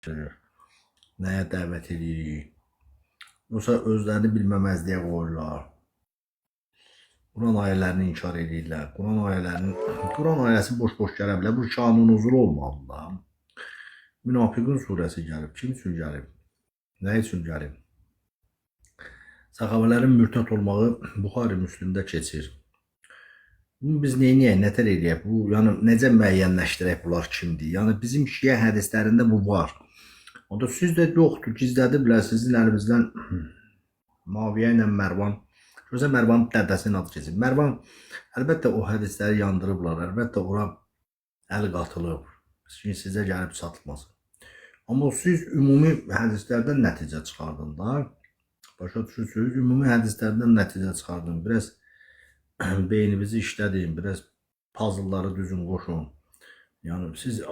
göstərir. Nəyə dəvət edirik? Yoxsa özlərini bilməməzliyə qoyurlar. Quran ayələrini inkar edirlər. Quran ayəsi boş-boş gələ bilər. Bu şanın huzuru olmalıdır. Münafiqun surəsi gəlib. Kim üçün gəlib? Nə üçün gəlib? Səxavələrin mürtəd olmağı Buxari Müslimdə keçir. Bunu biz neyiniyək, nətər edəyək? Bu, yəni necə müəyyənləşdirək bunlar kimdir? Yəni bizim şiə hədislərində bu var. O da sizdə yoxdur, gizlədiblər sizin əlimizdən Muaviyə ilə Mərvan. Gözə Mərvanın dədəsinin adı keçir. Mərvan əlbəttə o hədisləri yandırıblar, əlbəttə ora əl qatılıb. Sizə gəlib çatılmasın. Amma siz ümumi hədislərdən nəticə çıxardın da. Başa düşürsünüz, ümumi hədislərdən nəticə çıxardın. Biraz beyninizi işlədin, biraz puzzle'ları düzün qoşun. Yəni siz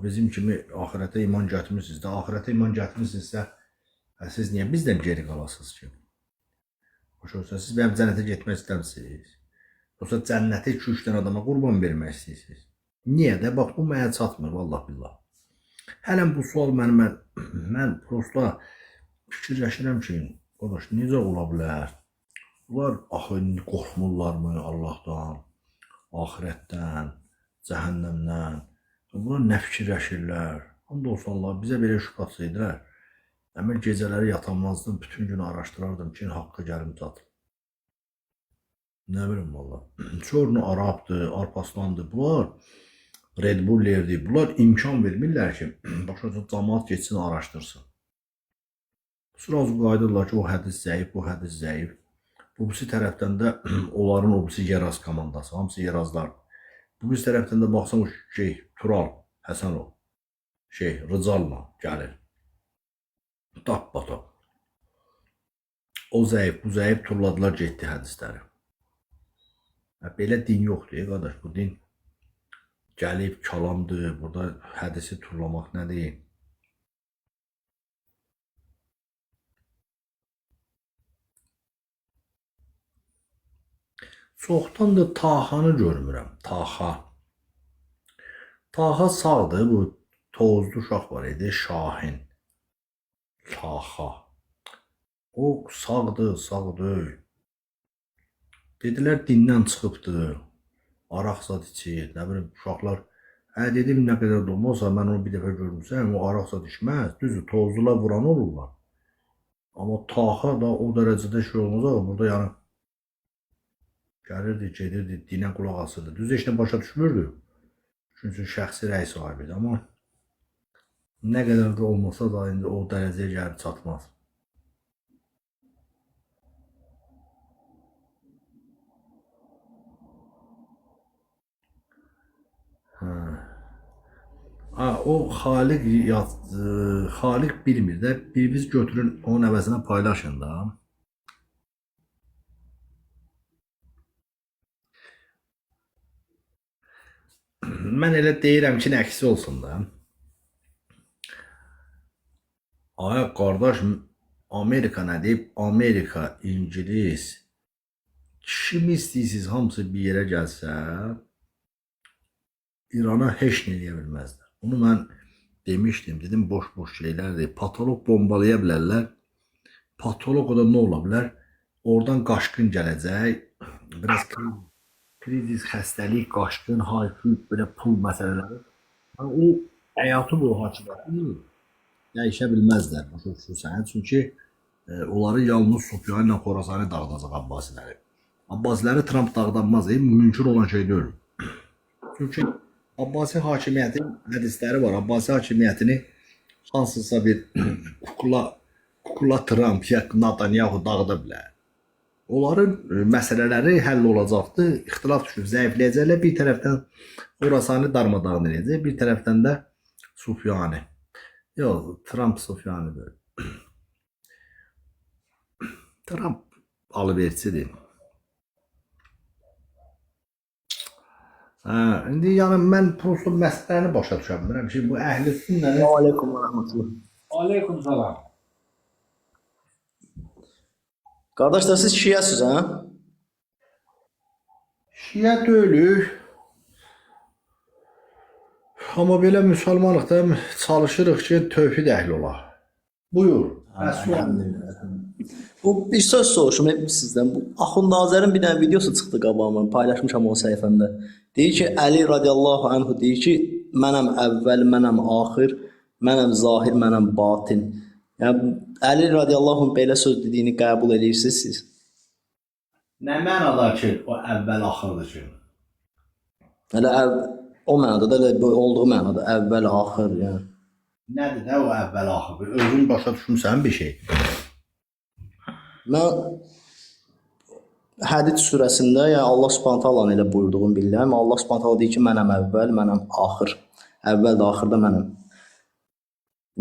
bizim kimi axirətə iman gətirmirsiniz də, axirətə iman gətirmirsinizsə, siz niyə bizdən geri qalasınız ki? Başa düşürsünüz, siz mənim cənnətə getmək istəmirsiniz. Yoxsa cənnəti 2-3 dənə adama qurban vermək istəyirsiniz. Niyə də? Bax, bu mənə çatmır, vallah billah. Hələm bu sual mən prosta fikirləşirəm ki, qardaş, necə ola bilər? Bunlar axı qorxmurlarmı Allahdan, axirətdən, cəhənnəmdən? Bunlar nə fikirləşirlər? Hamd olsun Allah, bizə belə şübhət edirlər. Əmir gecələri yatanmazdım, bütün gün araşdırardım ki, haqqı gəlim çatım. Nə bilim valla. Çornu Arabdır, Arpaslandır. Bunlar Red Bull'lerdir. Bunlar imkan vermirlər ki, başa cəmaat geçsin, araşdırsın. Sıraz qaydırlar ki, o hədis zəif, bu hədis zəif. Bu birisi tərəfdən də onların o birisi Yeraz komandası, hamısı Yerazlar. Bu birisi tərəfdən də baxsan o Tural Həsənov, Rıcal'la gəlir. Tap-batap. O zəif, bu zəif turladılar getdi hədisləri. Belə din yoxdur, qardaş, bu din gəlib, kalamdır, burada hədisi turlamaq nədir? Çoxdandır Tahanı görmürəm, Taha. Taha sağdır, bu Tovuzlu uşaq var idi, Şahin. Taha. O sağdır. Dedilər dindən çıxıbdır, araq zad içir, nə bilim, uşaqlar. Dedim, nə qədər də olmazsa, mən onu bir dəfə görmüşəm, o araq zad içməz, düzdür, Tovuzlular vuran olurlar. Amma Taha da o dərəcədə olmaz, burada yəni gəlirdi, gedirdi, dinə qulaq asırdı. Düzdür, heç nə başa düşmürdü. Çünki şəxsi rəy sahibidir, amma nə qədər də olmasa da indi o dərəcəyə gəlib çatmaz. O Xaliq bilmir də, biriniz götürün, onun əvəzinə paylaşın da. Mən elə deyirəm ki, əksi olsun da. Ay qardaş, Amerika nə deyib? Amerika, İngiliz, kim istəyirsiniz hamısı bir yerə gəlsə, İrana heç nə eləyə bilməzlər. Bunu mən demişdim, dedim boş-boş şeylərdir. Patolog bombalaya bilərlər. Patolog da nə ola bilər? Oradan qaşqın gələcək. Biraz krizis, xəstəlik, qaşqın, hayfut, belə pul məsələləri. O həyatı bu hakimiyyəti dəyişə bilməzlər. Başa düşürsən. Çünki onları yalnız Sufyan ilə Xorasanı dağıdacaq Abbasiləri. Abbasiləri Trump dağıdanmaz, mümkün olan şey deyil. Çünki Abbasi hakimiyyətin hədisləri var. Abbasi hakimiyyətini hansısa bir kukla Trump ya Netanyahu dağıda bilər. Onların məsələləri həll olacaqdır. İxtilaf düşüb, zəifləyəcəklər. Bir tərəfdən Xorasanı darmadağın edəcək, bir tərəfdən də Sufyanı. Yox, Trump Sufyanı deyil. Trump alıverçidir. İndi yəni mən prosto məsələni başa düşə bilmirəm ki, bu əhl-i sünnənin... Aleyküm və rəhmətullah. Aleyküm salam. Qardaşlar, siz şiəsiz, hə? Şiə deyilük. Amma belə müsəlmanıq da çalışırıq ki, tövhid əhli olaq. Buyur. Bu bir söz soruşum sizdən. Bu Axund Azərin bir dənə videosu çıxdı qabağıma, paylaşmışam o səhifəmdə. Deyir ki, Əli radiyallahu anhu deyir ki, mənəm əvvəl, mənəm axir, mənəm zahir, mənəm batin. Yəni Əli radiyallahu anh belə söz dediyini qəbul edirsiniz siz? Nə mənada ki, o əvvəl axırdır ki? Elə o mənada da elə olduğu mənada əvvəl, axır, yəni. Nədir də o əvvəl axır? Özün başa düşmüsən bir şey. Mən Hədid surəsində, yəni Allah Subhanahu taalanın elə buyurduğunu bilirəm. Allah Subhanahu taala deyir ki, mənəm əvvəl, mənəm axır. Əvvəl də axır da mənəm.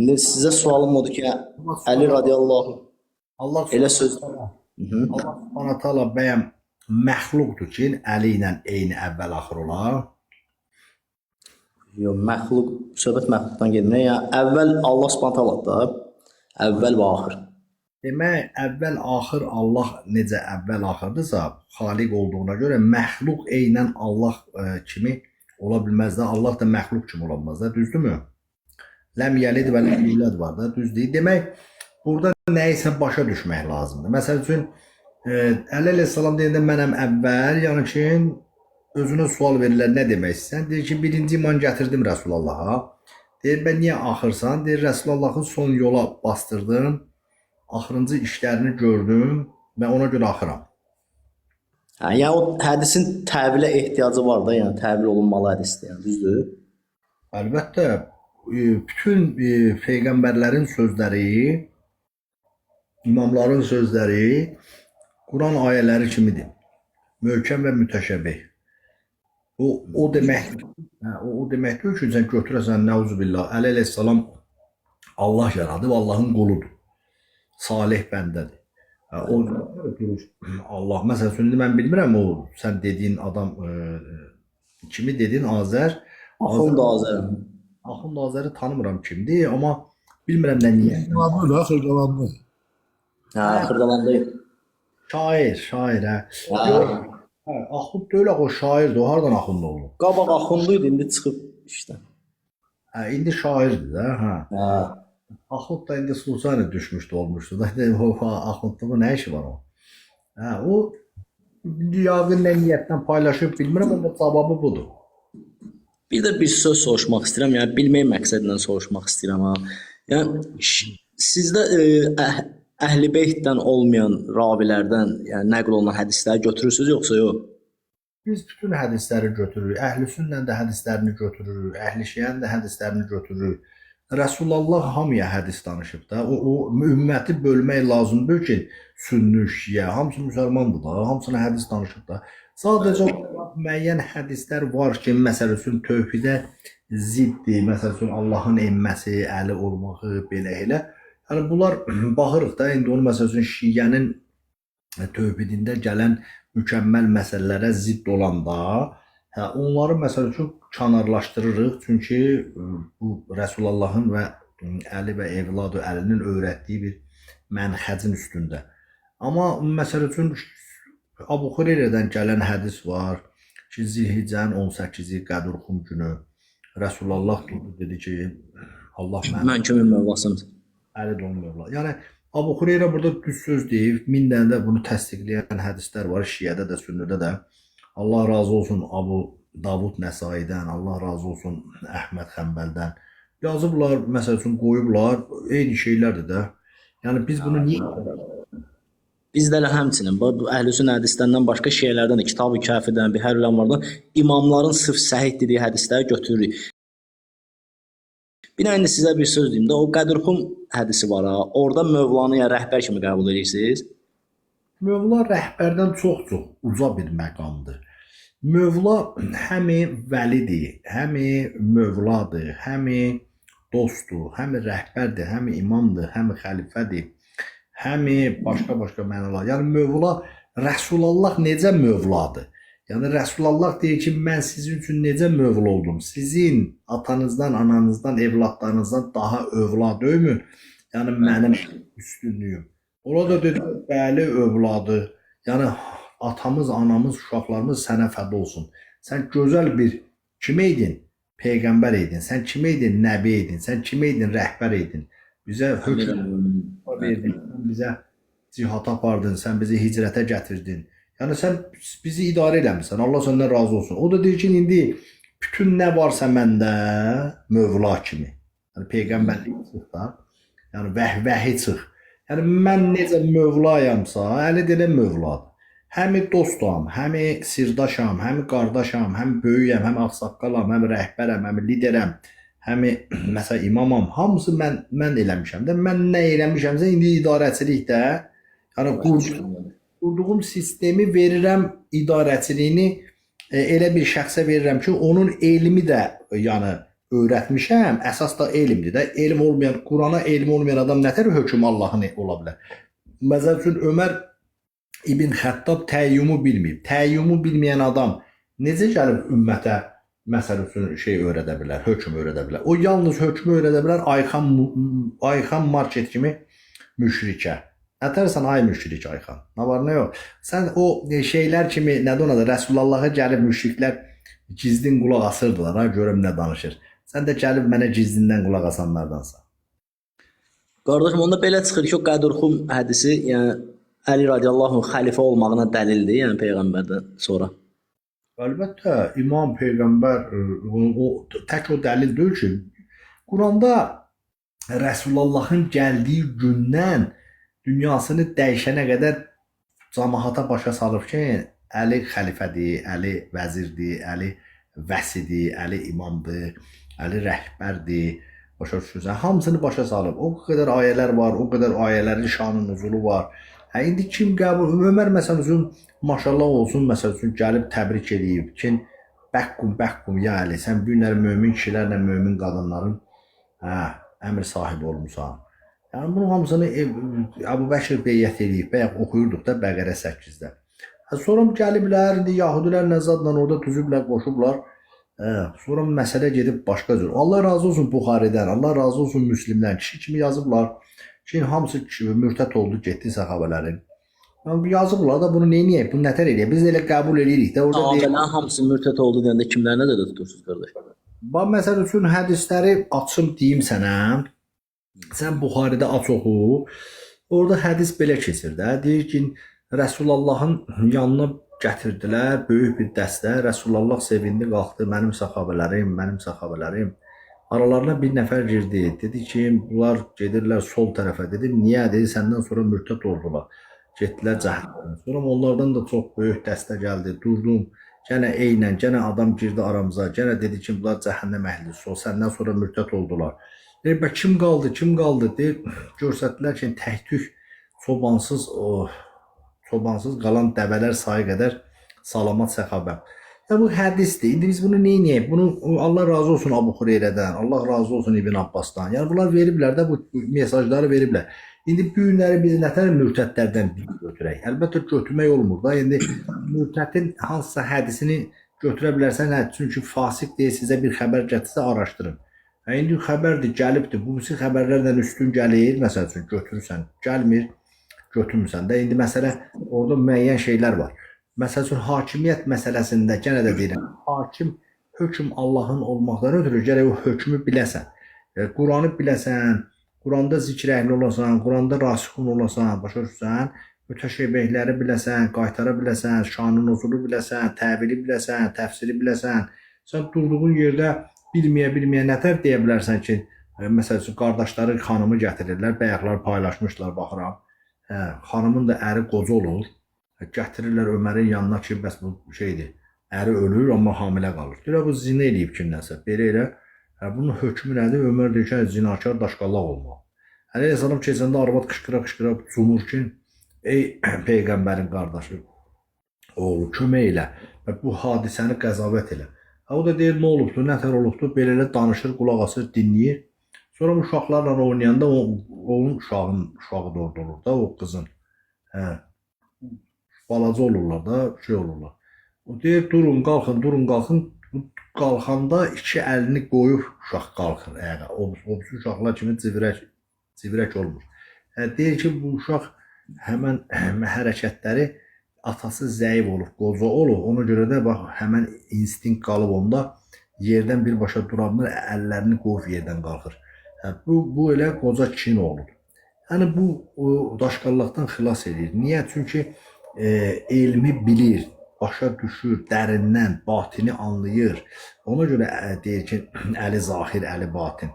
İndi sizə sualım odur ki, Əli radiyallahu Allah elə söz. Allah Subhanahu taala bəyəm məxluqdur ki, Əli ilə eyni əvvəl axır olar. Yox, məxluq, söhbət məxluqdan getmir. Yəni əvvəl Allah Subhanahu taala da əvvəl və axır. Demək, əvvəl axır Allah necə əvvəl axırdırsa, xaliq olduğuna görə məxluq eynən Allah kimi ola bilməz də, Allah da məxluq kimi ola bilməz də, düzdürmü? Ləm yəlid və ləm yulad var da, düz deyil. Demək, burada nəyisə başa düşmək lazımdır. Məsəl üçün, Əli əleyhissalam deyəndə mənəm əvvəl, yəni ki, özünə sual verirlər, nə demək istəyirsən? Deyir ki, birinci iman gətirdim Rəsulallaha. Deyir, mən niyə axırsan? Deyir, Rəsulullahı son yola bastırdım. Axırıncı işlərini gördüm və ona görə axıram. Hə, yəni o hədisin təvilə ehtiyacı var da, yəni təvil olunmalı hədisdir, yəni düzdür? Əlbəttə, bütün peyğəmbərlərin sözləri, imamların sözləri Quran ayələri kimidir. Möhkəm və mütəşəbbih. O deməkdir ki, sən götürəsən nəuzubillah, Əli əleyhissalam Allah yaradıb, Allahın quludur. Salih bəndədir. Allah, məsəl üçün, mən bilmirəm o, sən dediyin adam, kimi dedin, Azər? Axund Azər. Axund Azəri tanımıram kimdir, amma bilmirəm nə niyə. Öyle Xırdalandı. Hə, Xırdalandı. Şair, hə. Axund deyil, o şairdir, o hardan Axund oldu? Qabaq Axunduydu, indi çıxıb işte. Hə, indi şairdir də, hə. Hə. Axund da indi Sultanə düşmüşdü, olmuşdu da. Axundluğun nə işi var o? Hə, o yaqın nə niyyətlə paylaşıb bilmirəm, amma cavabı budur. Bir də bir söz soruşmaq istəyirəm, yəni bilmək məqsədlə soruşmaq istəyirəm ha. Yəni sizdə Əhl-i Beytdən olmayan ravilərdən, yəni nəql olunan hədisləri götürürsüz yoxsa yox? Biz bütün hədisləri götürürük. Əhl-i Sünnənin də hədislərini götürürük, Əhl-i Şiənin də hədislərini götürürük. Rəsulullah hamıya hədis danışıb da. O ümməti bölmək lazımdır ki, Sünni, Şiə, hamısı müsəlmandır da, hamısına hədis danışıb da. Sadəcə müəyyən hədislər var ki, məsəl üçün tövhidə ziddir, məsəl üçün Allahın enməsi, əli olmağı, belə elə. Yəni bunlar baxırıq da, indi onu məsəl üçün Şiənin tövhidində gələn mükəmməl məsələlərə zidd olanda, onları məsəl üçün kənarlaşdırırıq, çünki bu Rəsulullahın və Əli və evladı Əlinin öyrətdiyi bir mənhəcin üstündə. Amma məsəl üçün Əbu Hüreyrədən gələn hədis var ki, Zilhiccənin 18-i Qədürxum günü Rəsulullah dedi ki, Allah mən kimin mövlasımdır? Əli də onun mövla. Yəni Əbu Hüreyrə burada düz söz deyib, 1000 dənə də bunu təsdiqləyən hədislər var, Şiədə də, Sünnidə də. Allah razı olsun Abu Davud Nəsaidən, Allah razı olsun Əhməd Xəmbəldən. Yazıblar, məsəl üçün qoyublar, eyni şeylərdir də. Yəni biz bunu niyə? Bizdə də həmçinin bu Əhl-i-Sünnə hədislərindən başqa şeylərdən də, Kitab-ı Kəfidən, Bihər Üləmalardan imamların sırf səhih dediyi hədisləri götürürük. Bir indi sizə bir söz deyim də, o Qədürxum hədisi var ha, orada Mövlanı ya rəhbər kimi qəbul edirsiniz? Mövla rəhbərdən çox-çox uca bir məqamdır. Mövla həmi vəlidir, həmi mövladır, həmi dostdur, həmi rəhbərdir, həmi imamdır, həmi xəlifədir, həmi başqa-başqa mənalar. Yəni Mövla, Rəsulullah necə mövladır? Yəni Rəsulullah deyir ki, mən sizin üçün necə mövla oldum? Sizin atanızdan, ananızdan, evladlarınızdan daha övlad deyilmi? Yəni mənim üstünlüyüm. Ola da dedi, bəli övladı. Yəni atamız, anamız, uşaqlarımız sənə fəda olsun. Sən gözəl bir kim idin? peyğəmbər idin, sən kim idin, nəbi idin, sən kim idin, rəhbər idin. Bizə hökm verdin, sən bizə cihata apardın, sən bizi hicrətə gətirdin. Yəni sən bizi idarə eləmirsən. Allah səndən razı olsun. O da deyir ki, indi bütün nə varsa məndə Mövla kimi. Yəni peyğəmbərlik çıx da. Yəni vəhi çıx. Yəni mən necə Mövlayamsa, Əli də elə Mövladır. Həmi dostam, həmi sirdaşam, həmi qardaşam, həm böyüyəm, həm ağsaqqalam, həm rəhbərəm, həm liderəm, həmi məsəl imamam, hamısı mən eləmişəm də. Mən nə eləmişəmsə indi idarəçilikdə, yəni qurduğum sistemi verirəm, idarəçiliyini elə bir şəxsə verirəm ki, onun elmi də yəni öyrətmişəm. Əsas da elmdir də. Elm olmayan, Qurana elmi olmayan adam nətər hökm Allahın ola bilər? Məsəl üçün Ömər İbn Xəttab təyyumu bilməyib. Təyyumu bilməyən adam necə gəlib ümmətə məsəl üçün şey öyrədə bilər, hökm öyrədə bilər. O yalnız hökmü öyrədə bilər Ayxan market kimi müşrikə. Ətərsən ay müşrik Ayxan. Nə var nə yox. Sən o şeylər kimi nədir ona da Rəsulullah'a gəlib müşriklər gizlin qulaq asırdılar. Ha görüm nə danışır. Sən də gəlib mənə gizlindən qulaq asanlardansan. Qardaşım, onda belə çıxır ki, o Qədurxum hədisi, yəni Əli radiyallahu anh xəlifə olmağına dəlildir, yəni peyğəmbərdən sonra. Əlbəttə, imam, peyğəmbər o tək o dəlil deyil ki, Quranda Rəsulullahın gəldiyi gündən dünyasını dəyişənə qədər cəmaata başa salıb ki, Əli xəlifədir, Əli vəzirdir, Əli vəsidir, Əli imamdır, Əli rəhbərdir. Başa düşürsən, hamısını başa salıb. O qədər ayələr var, o qədər ayələrin şanı nüzulu var. İndi kim qəbul, Ömər məsəl üçün, maşallah olsun, məsəl üçün gəlib təbrik edib ki, bəqqum, ya Əli, sən bu günləri mömin kişilərlə mömin qadınların əmr sahibi olmuşsan. Yəni bunun hamısını Əbu Bəkir beyyət edib, bayaq oxuyurduq da Bəqərə 8-də. Sonra gəliblər, indi Yahudilər nəzadla orada düzüblər, qoşublar. Sonra məsələ gedib başqa cür. Allah razı olsun Buxaridən, Allah razı olsun Müslimdən, kişi kimi yazıblar. Ki, hamısı mürtət oldu, getdi səxabələrin. Yazıblar da bunu neyniyək, bunu nətər eləyək? Biz elə qəbul edirik də. Sahabələrin hamısı mürtət oldu deyəndə kimlərinə də tutursunuz, qardaş? Məsəl üçün hədisləri açım deyim sənə. Sən Buxaridə aç oxu. Orada hədis belə keçir də. Deyir ki, Rəsulullahın yanına gətirdilər, böyük bir dəstə. Rəsulullah sevindi, qalxdı, mənim səxabələrim. Aralarına bir nəfər girdi. Dedi ki, bunlar gedirlər sol tərəfə. Dedim, niyə? Dedi, səndən sonra mürtət oldular. Getdilər cəhənnəmə. Sonra onlardan da çox böyük dəstə gəldi. Durdum. Gənə eynən, gənə adam girdi aramıza. Gənə dedi ki, bunlar cəhənnəm əhlisi. Səndən sonra mürtət oldular. Deyir, bə kim qaldı? Deyir, görsətdilər ki, təktük çobansız qalan dəvələr sayı qədər salamat səxabəm. Ya bu hədisdir. İndi biz bunu neyniyək? Bunu Allah razı olsun Abu Hureyrədən, Allah razı olsun İbn Abbasdan. Yəni bunlar veriblər də, bu mesajları veriblər. İndi bu günləri biz nətər mürtədlərdən götürək? Əlbəttə götürmək olmur da. İndi mürtədin hansısa hədisini götürə bilərsən, çünki fasik deyə sizə bir xəbər gətirsə araşdırın. İndi xəbərdir, gəlibdir. Bu xəbərlərlə üstün gəlir, məsəl üçün götürürsən, gəlmir, götürmürsən də. İndi məsələ orada müəyyən şeylər var. Məsəl üçün hakimiyyət məsələsində yenə də deyirəm, hakim hökm Allahın olmaqdan ötürü gərək o hökmü biləsən. Quranı biləsən, Quranda zikr əhli olasan, Quranda rasixun olasan, başa düşürsən, mütəşəbbihləri biləsən, qaytara biləsən, şanı nuzulu biləsən, təvili biləsən, təfsiri biləsən. Sən durduğun yerdə bilməyə nətər deyə bilərsən ki, məsəl üçün qardaşları xanımı gətirirlər, bayaqlar paylaşmışlar, baxıram. Xanımın da əri qoca olur. Gətirirlər Ömərin yanına ki, bəs bu şeydir, əri ölür, amma hamilə qalır. Deyirlər, bu zina eləyib kimdənsə, belə elə. Bunun hökmü nədir? Ömər deyir ki, zinakar daşqallaq olmalı. Əleyhissalam keçəndə arvad qışqıra cumur ki, ey peyğəmbərin qardaşı, oğlu, kömək elə və bu hadisəni qəzavət elə. O da deyir, nə olubdur, nətər olubdur, belə elə danışır, qulaq asır, dinləyir. Sonra uşaqlarla oynayanda onun uşağı da orada olur da, o qızın. Balaca olurlar da, şey olurlar. O deyir, durun, qalxın. Qalxanda iki əlini qoyub uşaq qalxır. O uşaqlar kimi civirək olmur. Deyir ki, bu uşaq həmən hərəkətləri atası zəif olub, qoca olub. Ona görə də bax, həmən instinkt qalıb onda yerdən birbaşa dura bilmir, əllərini qoyub yerdən qalxır. Hə, bu elə qoca kin olur. Yəni bu o daşqallıqdan xilas edir. Niyə? Çünki elmi bilir, başa düşür, dərindən batini anlayır. Ona görə deyir ki, əli zahir, əli batin.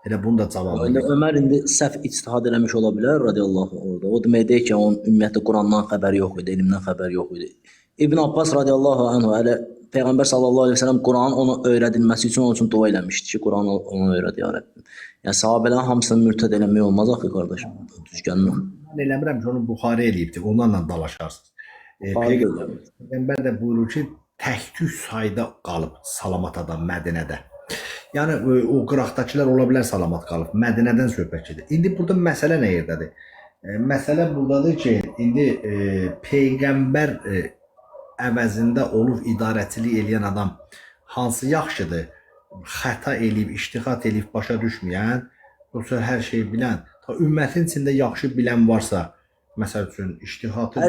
Elə bunu da cavabı. Yəni Ömər indi səhv ictihad eləmiş ola bilər radiyallahu orada. O demək deyir ki, onun ümumiyyətlə Qurandan xəbəri yox idi, elmdən xəbəri yox idi. İbn Abbas radiyallahu anhu elə Peyğəmbər sallallahu əleyhi və səlləm Quranın ona öyrədilməsi üçün onun üçün dua eləmişdi ki, Quranı ona öyrət ya Rəbbim. Yəni sahabələrin hamısını mürtəd eləmək olmaz axı qardaşım. Düzgünlük. Mən eləmirəm ki, onu Buxari eləyibdi. Onlarla dalaşarsınız. Peyğəmbər də buyurur ki, tək-tük sayda qalıb salamat adam Mədinədə. Yəni o qıraqdakılar ola bilər salamat qalıb. Mədinədən söhbət gedir. İndi burada məsələ nə yerdədir? Məsələ buradadır ki, indi Peyğəmbər əvəzində olub idarəçilik eləyən adam hansı yaxşıdır? Xəta eləyib, iştihad eləyib, başa düşməyən, yoxsa hər şeyi bilən, ta ümmətin içində yaxşı bilən varsa, məsəl üçün iştihadı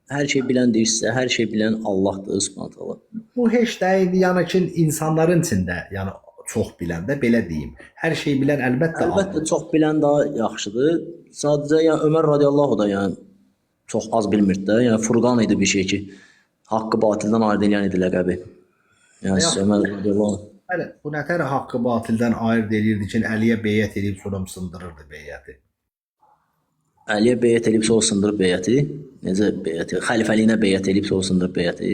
hər şey bilən deyirsə, hər şey bilən Allahdır, Subhanahu taala. Bu heç deyil, yəni ki, insanların içində, yəni çox bilən də belə deyim. Hər şey bilən əlbəttə çox bilən daha yaxşıdır. Sadəcə yəni Ömər radiyallahu da yəni çox az bilmirdi də. Yəni Furqan idi bir şey ki, haqqı batildən ayırd edən idi ləqəbi. Yəni Ömər radiyallahu. Bəli, bu nətər haqqı batildən ayırd edirdi ki, Əliyə beyət edib sonra sındırırdı beyəti. Əliyə beyət edib sonra sındırıb beyəti. Necə beyəti? Xəlifəliyinə beyət edib sonra sındırıb beyəti.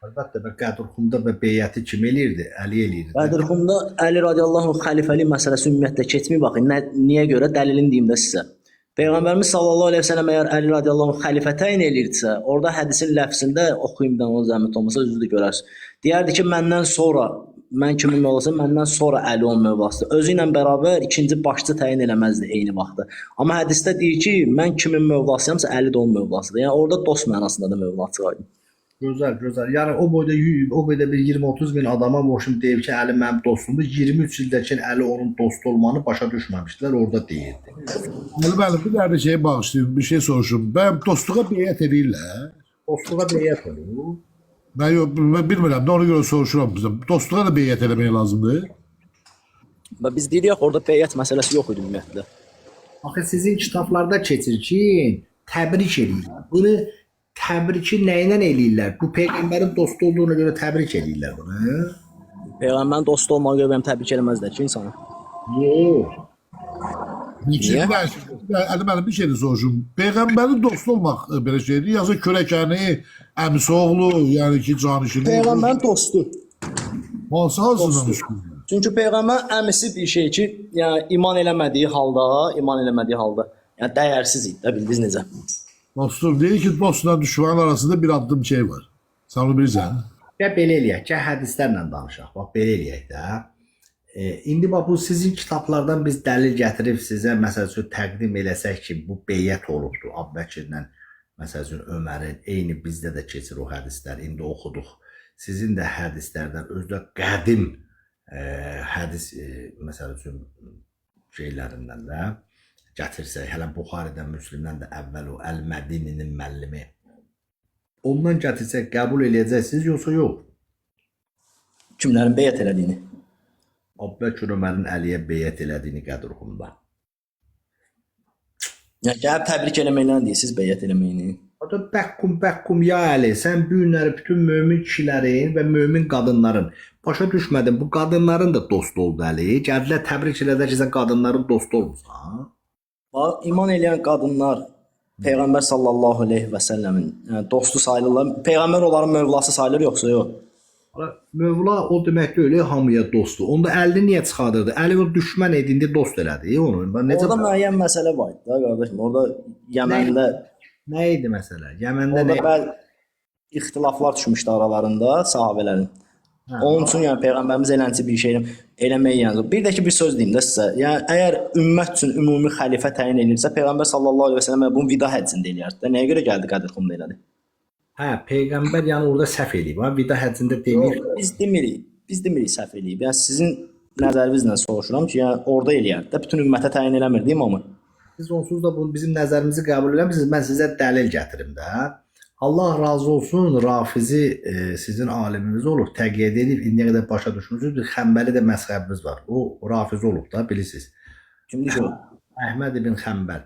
Əlbəttə, Qədirxumda və beyəti kim eləyirdi? Əli eləyirdi. Qədirxumda Əli radiyallahu anh xəlifəlik məsələsi ümumiyyətlə keçmir. Baxın, niyə görə? Dəlilini deyim də sizə. Peyğəmbərimiz sallallahu əleyhi və səlləm əgər Əli radiyallahu anh xəlifə təyin elirdisə, orada hədisin ləfzində oxuyum da onun zəhmət olmasa özünüz də görərsiniz. Deyərdi ki, məndən sonra mən kimin mövlasıyam, məndən sonra Əli onun mövlasıdır. Özü ilə bərabər ikinci başçı təyin eləməzdi eyni vaxtda. Amma hədisdə deyir ki, mən kimin mövlasıyamsa Əli də onun mövlasıdır. Yəni orada dost mənasında da mövla çıxardı. Gözəl, gözəl. Yəni o boyda bir 20-30 min adama boşum deyib ki, Əli mənim dostumdur. 23 ildəkin Əli onun dostu olmanı başa düşməmişdilər, orada deyirdi. Bəli, bir dənə şey bağışlayın, bir şey soruşum. Bəyəm dostluğa beyət edirlər? Dostluğa beyət olur. Mən bilmirəm, ona görə soruşuram bizdən. Dostluğa da beyət eləmək lazımdır. Və biz deyirik orada beyət məsələsi yox idi ümumiyyətlə. Axı sizin kitablarda keçir ki, təbrik eləyirlər. Bunu təbriki nə ilə eləyirlər? Bu Peyğəmbərin dostu olduğuna görə təbrik eləyirlər bunu. Peyğəmbərin dostu olmağa görə bəni təbrik eləməzlər ki, insanı. Yox. Niyə? Mən bir şey də soruşum. Peyğəmbərin dostu olmaq belə şeydir. Yazı kürəkəni, əmisi oğlu, yəni ki, canişini. Peyğəmbərin dostu. Hansından düşkün? Çünki Peyğəmbər əmisi bir şey ki, yəni iman eləmədiyi halda, yəni dəyərsiz idi, bildiniz necə? Dostum deyir ki, dostla düşmanın arasında bir addım şey var. Sən onu bilirsən? Ya belə eləyək, ya hədislərlə danışaq. Bax, belə eləyək də. İndi bax, bu sizin kitablardan biz dəlil gətirib sizə, məsəl üçün, təqdim eləsək ki, bu beyət olubdur. Əbubəkirlə, məsəl üçün, Ömərin, eyni bizdə də keçir o hədislər, indi oxuduq. Sizin də hədislərdən, özdə qədim hədis, məsəl üçün, şeylərindən də gətirsək, hələ Buxaridən, Müslimdən də əvvəl o Əl-Mədininin müəllimi. Ondan gətirsək, qəbul eləyəcəksiniz, yoxsa yox? Kimlərin beyət elədiyini? Əbubəkir Ömərin Əliyə beyət elədiyini Qədirxumda. Yəni gəlib təbrik eləməklə deyirsiniz beyət eləməyini. Hatta bəkkum ya Əli, sən bu günləri bütün mömin kişilərin və mömin qadınların başa düşmədin, bu qadınların da dostu oldu Əli. Gəldilər təbrik elədə ki, sən qadınların dostu olmusan. Bax, iman eləyən qadınlar Peyğəmbər sallallahu əleyhi və səlləmin yəni dostu sayılırlar. Peyğəmbər onların mövlası sayılır yoxsa yox? Mövla o demək deyil, hamıya dostdur. Onda Əlini niyə çıxardırdı? Əli o düşmən edindi, dost elədi onu. Orada müəyyən məsələ var idi da qardaşım. Orada Yəməndə nə idi məsələ? Yəməndə nə? Orada ixtilaflar düşmüşdü aralarında sahabələrin. Onun üçün yəni Peyğəmbərimiz eləncə bir şey eləmək yəni. Bir də ki bir söz deyim də sizə. Yəni əgər ümmət üçün ümumi xəlifə təyin edilirsə, Peyğəmbər sallallahu əleyhi və səlləm bunu vida həccində eləyərdi də. Nəyə görə gəldi Qədirxumda elədi? Hə, Peyğəmbər yəni orada səhv eləyib. Ha, vida həccində demir. Biz demirik səhv eləyib. Yəni sizin nəzərinizlə soruşuram ki, yəni orada eləyərdi də. Bütün ümmətə təyin eləmirdi imamı. Siz onsuz da bunu bizim nəzərimizi qəbul eləmirsiniz. Mən sizə dəlil gətirim də. Allah razı olsun Rafizi sizin aliminiz olub, təqiyyə edib, indiyə qədər başa düşmüsünüz. Bir Xəmbəli də məzhəbimiz var. O Rafizi olub da, bilirsiniz. Kimdir ki o? Əhməd ibn Xəmbəl.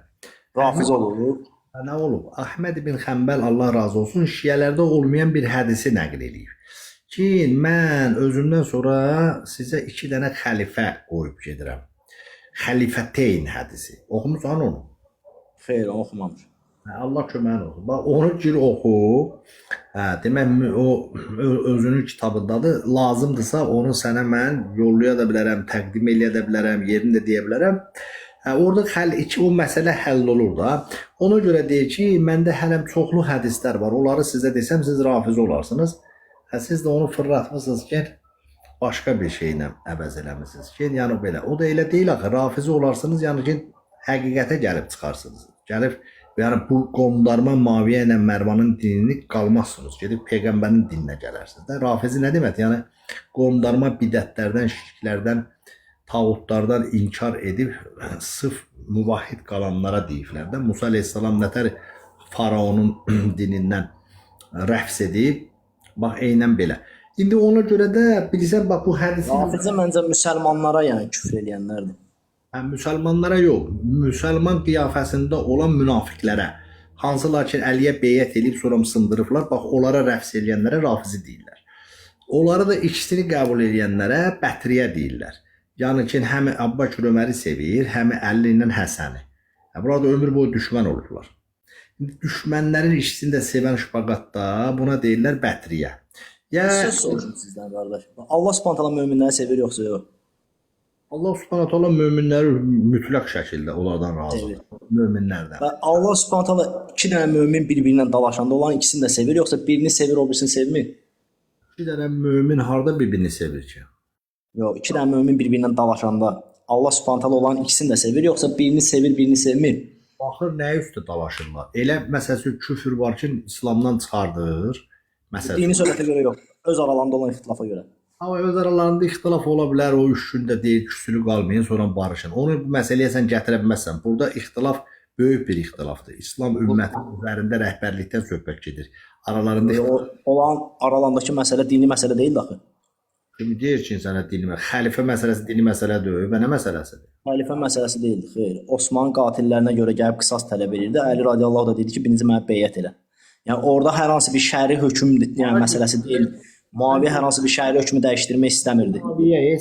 Rafiz olur. Nə olub? Əhməd ibn Xəmbəl Allah razı olsun şiələrdə olmayan bir hədisi nəql eləyir. Ki, mən özümdən sonra sizə 2 dənə xəlifə qoyub gedirəm. Xəlifəteyn hədisi. Oxumusan onu? Xeyr, oxumamış. Allah köməyin olsun. Bax, onu gir oxu. Demək, o özünün kitabındadır. Lazımdırsa onu sənə mən yollaya da bilərəm, təqdim eləyə də bilərəm, yerini də deyə bilərəm. Orada o məsələ həll olur da. Ona görə deyir ki, məndə hələm çoxlu hədislər var. Onları sizə desəm, siz rafizi olarsınız. Siz də onu fırlatmışsınız ki, başqa bir şeylə əvəz eləmişsiniz ki, yəni belə. O da elə deyil axı, rafizi olarsınız, yəni ki, həqiqətə gəlib çıxarsınız. Gəlib, yəni bu qondarma Muaviyə ilə Mərvanın dinini qalmazsınız. Gedib Peyğəmbərin dininə gələrsiniz. Rafizi nə demək? Yəni qondarma bidətlərdən, şirklərdən, tağutlardan inkar edib sırf muvahhid qalanlara deyiblər də. Musa əleyhissalam nətər faraonun dinindən rəfs edib. Bax, eynən belə. İndi ona görə də bilirsən, bax bu hədisi... Rafizə məncə müsəlmanlara yəni küfr eləyənlərdir. Müsəlmanlara yox, müsəlman qiyafəsində olan münafiqlərə, hansılar ki Əliyə beyət edib sonra sındırıblar, bax onlara rəfs eləyənlərə rafizi deyirlər. Onları da ikisini qəbul eləyənlərə bətriyə deyirlər. Yəni ki, həm Əbbəkir Öməri sevir, həm Əli ilə Həsəni. Burada ömür boyu düşmən olurlar. Düşmənlərin ikisini də sevən şpaqatda buna deyirlər bətriyə. Söz soruşum sizdən qardaş. Allah Subhanahu möminləri sevir yoxsa yox? Allah Subhanahu taala möminləri mütləq şəkildə onlardan razıdır. Möminlərdən. Və Allah Subhanahu 2 dənə mömin bir-birinə dalaşanda olan ikisini də sevir yoxsa birini sevir, o birisini sevmir? 2 dənə mömin harda bir-birini sevir ki? Yox, 2 dənə mömin bir-birinə dalaşanda Allah Subhanahu olan ikisini də sevir yoxsa birini sevir, birini sevmir? Baxır nəyə üstə dalaşırlar. Elə məsələn küfür var ki, İslamdan çıxardır. Məsələn, Dini söhbətə görə yox, öz aralarında olan ixtilafa görə. Amma öz aralarında ixtilaf ola bilər, o 3 gündə deyir, küsülü qalmayın, sonra barışın. Onu bu məsələyə sən gətirə bilməzsən. Burada ixtilaf böyük bir ixtilafdır. İslam ümməti üzərində rəhbərlikdən söhbət gedir. Aralarında olan aralarındakı məsələ dini məsələ deyil axı. Kimi deyir ki, sənə dini məsələ, xəlifə məsələsi dini məsələ deyil, və nə məsələsidir? Xəlifə məsələsi deyildi, xeyr. Osmanın qatillərinə görə gəlib qisas tələb edirdi. Əli radiyallahu da dedi ki, birinci mənə beyət elə. Yəni orada hər hansı bir şəri hökm yəni məsələsi deyil. Muaviyə hər hansı bir şəri hökmü dəyişdirmək istəmirdi.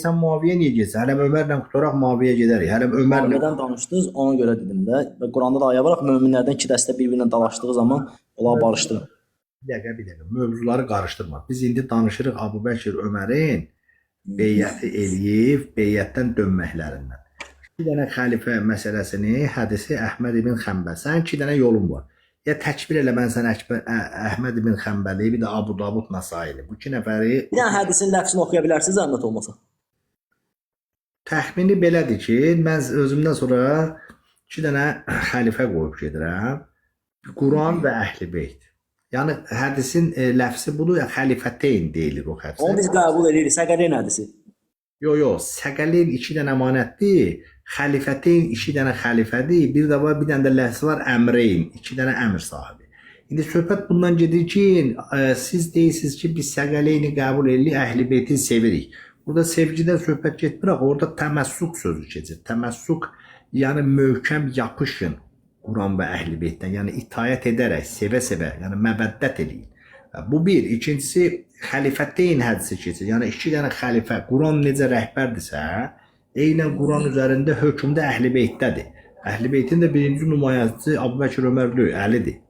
Sən Muaviyə niyə getsən? Hələm Ömərlə qutaraq Muaviyə gedərik. Hələm Ömərlə Muaviyyədən danışdınız, ona görə dedim də. Və Quranda da aya var, möminlərdən 2 dəstə bir-birinə dalaşdığı zaman onlar barışdı. Bir dəqiqə. Mövzuları qarışdırma. Biz indi danışırıq Əbubəkir Ömərin beyyəti eləyib, beyyətdən dönməklərindən. 2 dənə xəlifə məsələsini, hədisi Əhməd ibn Xəmbəl. Sənin 2 dənə yolun var. Ya təkbir elə mən sənə Əhməd ibn Xəmbəli, bir də Abu Davud Nasaili. Bu 2 nəfəri... Bir dənə hədisin ləfzini oxuya bilərsiniz, zəhmət olmasa. Təxmini belədir ki, mən özümdən sonra 2 dənə xəlifə qoyub gedirəm. Quran və Əhl-i Beyt. Yəni hədisin ləfzi budur, xəlifəteyn deyilir o hədis. Onu biz qəbul edirik, Səqələyn hədisi. Yox, Səqələyn 2 dənə əmanətdir, xəlifəteyn 2 dənə xəlifədir, bir də var, bir dənə də ləfzi var, əmreyn, 2 dənə əmr sahibi. İndi söhbət bundan gedir ki, siz deyirsiniz ki, biz Səqəleyni qəbul edirik, Əhl-i Beyti sevirik. Burada sevgidən söhbət getmir, orada təməssuk sözü keçir. Təməssuk, yəni möhkəm yapışın. Quran və Əhl-i Beytdən, yəni itayət edərək, sevə-sevə, yəni məbəddət eləyin. Bu bir. İkincisi, xəlifəteyn hədisi keçir. Yəni 2 dənə xəlifə, Quran necə rəhbərdirsə, eynən Quran üzərində hökmdə Əhl-i Beytdədir. Əhl-i Beytin də birinci nümayəndəsi Əbubəkir Ömərli, Əlidir.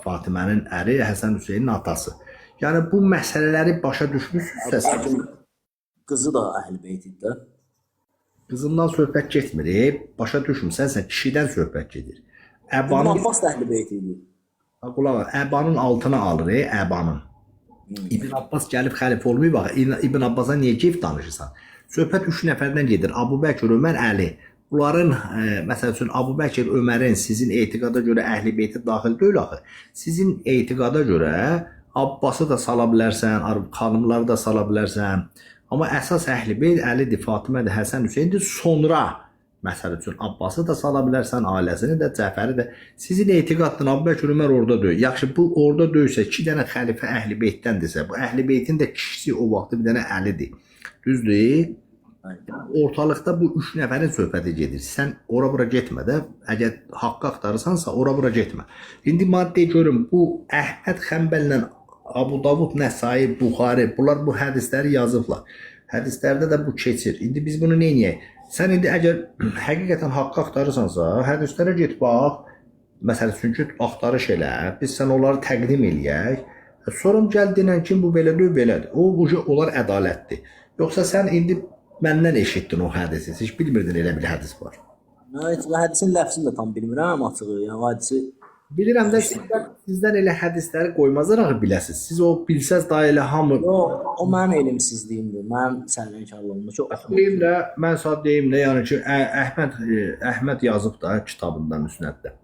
Fatimənin əri, Həsən Hüseynin atası. Yəni bu məsələləri başa düşmüsünüzsə, qızı da Əhl-i Beytdə. Qızından söhbət getmir, başa düşmüsənsə, kişidən söhbət gedir. İbn Abbas da Əhl-i Beyt idi. Qulaq, Əbanın altına alır, Əbanın. İbn Abbas gəlib xəlifə olmayıb, bax, İbn Abbasa niyə keyf danışırsan? Söhbət 3 nəfərdən gedir, Əbubəkir, Ömər, Əli. Bunların, məsəl üçün, Əbubəkir, Ömərin sizin etiqada görə Əhl-i Beytə daxil deyil axı. Sizin etiqada görə Abbası da sala bilərsən, xanımları da sala bilərsən. Amma əsas Əhl-i Beyt Əlidir, Fatimədir, Həsən Hüseyndir. Sonra Məsəl üçün Abbası da sala bilərsən, ailəsini də, Cəfəri də. Sizin etiqadın Əbubəkr Ömər orada deyil. Yaxşı, bu orada deyilsə, 2 dənə xəlifə Əhl-i Beytdəndirsə, bu Əhl-i Beytin də kişisi o vaxtı bir dənə Əlidir. Düzdür? Ortalıqda bu 3 nəfərin söhbəti gedir. Sən ora-bura getmə də. Əgər haqqı axtarırsansa, ora-bura getmə. İndi maddə görüm, bu Əhməd Xəmbəllə Abu Davud, Nəsai, Buxari, bunlar bu hədisləri yazıblar. Hədislərdə də bu keçir. İndi biz bunu neyniyək? Sən indi əgər həqiqətən haqqı axtarırsansa, hədislərə get bax. Məsəl üçün ki, axtarış elə. Biz sən onları təqdim eləyək. Sonra gəl denən ki, bu belədir, belədir. O onlar ədalətdir. Yoxsa sən indi məndən eşitdin o hədisi. Heç bilmirdin elə bir hədis var. Evet, hədisin ləfzini də tam bilmirəm açığı. Yəni hədisi Bilirəm də sizdən elə hədisləri qoymazlar axı biləsiz. Siz o bilsəz daha elə hamı. yox, o mənim elmsizliyimdir. Mənim sərvənkarlığımdır. Çox oxumuşam. Deyim də, mən sənə deyim də, yəni ki, Əhməd yazıb da kitabında Müsnəddə.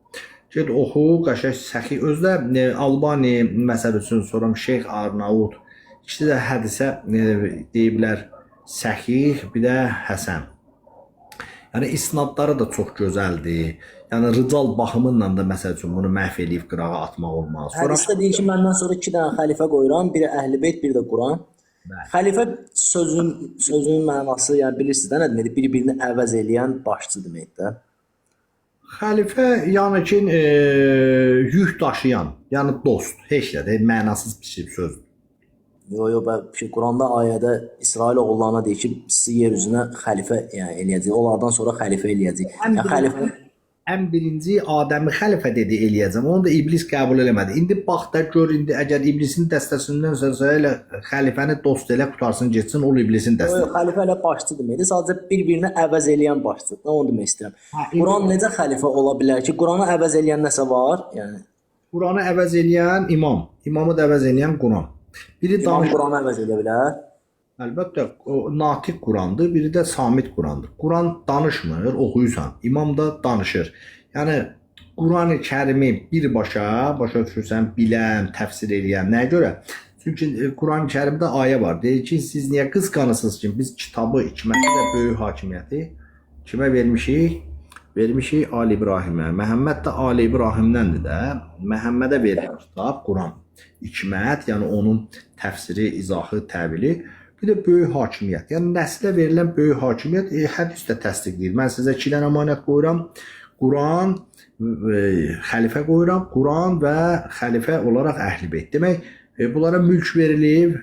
Get oxu, qəşəng səxi özdə Albani məsəl üçün soram Şeyx Arnaud. İkisi də hədisə deyiblər səhih, bir də həsən. Yəni isnadları da çox gözəldir. Yəni rical baxımından da məsəl üçün bunu məhv eləyib qırağa atmaq olmaz. Hədisdə deyir ki, məndən sonra 2 dənə xəlifə qoyuram, biri Əhl-i Beyt, biri də Quran. Xəlifə sözünün mənası, yəni bilirsiniz də nə deməkdir? Bir-birini əvəz eləyən başçı deməkdir. Xəlifə yəni ki, yük daşıyan, yəni dost, heç nə də mənasız bir sözdür. Yox, Quranda ayədə İsrail oğullarına deyir ki, sizi yer üzünə xəlifə yəni eləyəcək. Onlardan sonra xəlifə eləyəcək. Yəni xəlifə Ən birinci Adəmi xəlifə dedi eləyəcəm. Onu da iblis qəbul eləmədi. İndi bax da gör indi əgər iblisin dəstəsindən elə xəlifəni dost elə qutarsın getsin, o iblisin dəstəsi. yox, xəlifə elə başçı deməkdir. Sadəcə bir-birini əvəz eləyən başçı. Nə onu demək istəyirəm. Quran necə xəlifə ola bilər ki, Quranı əvəz eləyən nəsə var? Yəni Quranı əvəz eləyən imam, imamı da əvəz eləyən Quran. Biri imam Quranı əvəz edə bilər. Əlbəttə, o natiq Qurandır, biri də samit Qurandır. Quran danışmır, oxuyursan. İmam da danışır. Yəni Quran-ı Kərimi birbaşa, başa düşürsən, bilən, təfsir edən. Nəyə görə? Çünki Quran-ı Kərimdə ayə var. Deyir ki, siz niyə qısqanırsınız ki, biz kitabı, hikməti və böyük hakimiyyəti kimə vermişik? Vermişik Ali İbrahimə. Məhəmməd də Ali İbrahimdəndir də. Məhəmmədə verilmiş kitab Quran. Hikmət, yəni onun təfsiri, izahı, təvili. Bir də böyük hakimiyyət. Yəni nəslə verilən böyük hakimiyyət hədis də təsdiqləyir. Mən sizə 2 dənə əmanət qoyuram. Quran, xəlifə qoyuram. Quran və xəlifə olaraq Əhl-i Beyt. Demək, bunlara mülk verilib,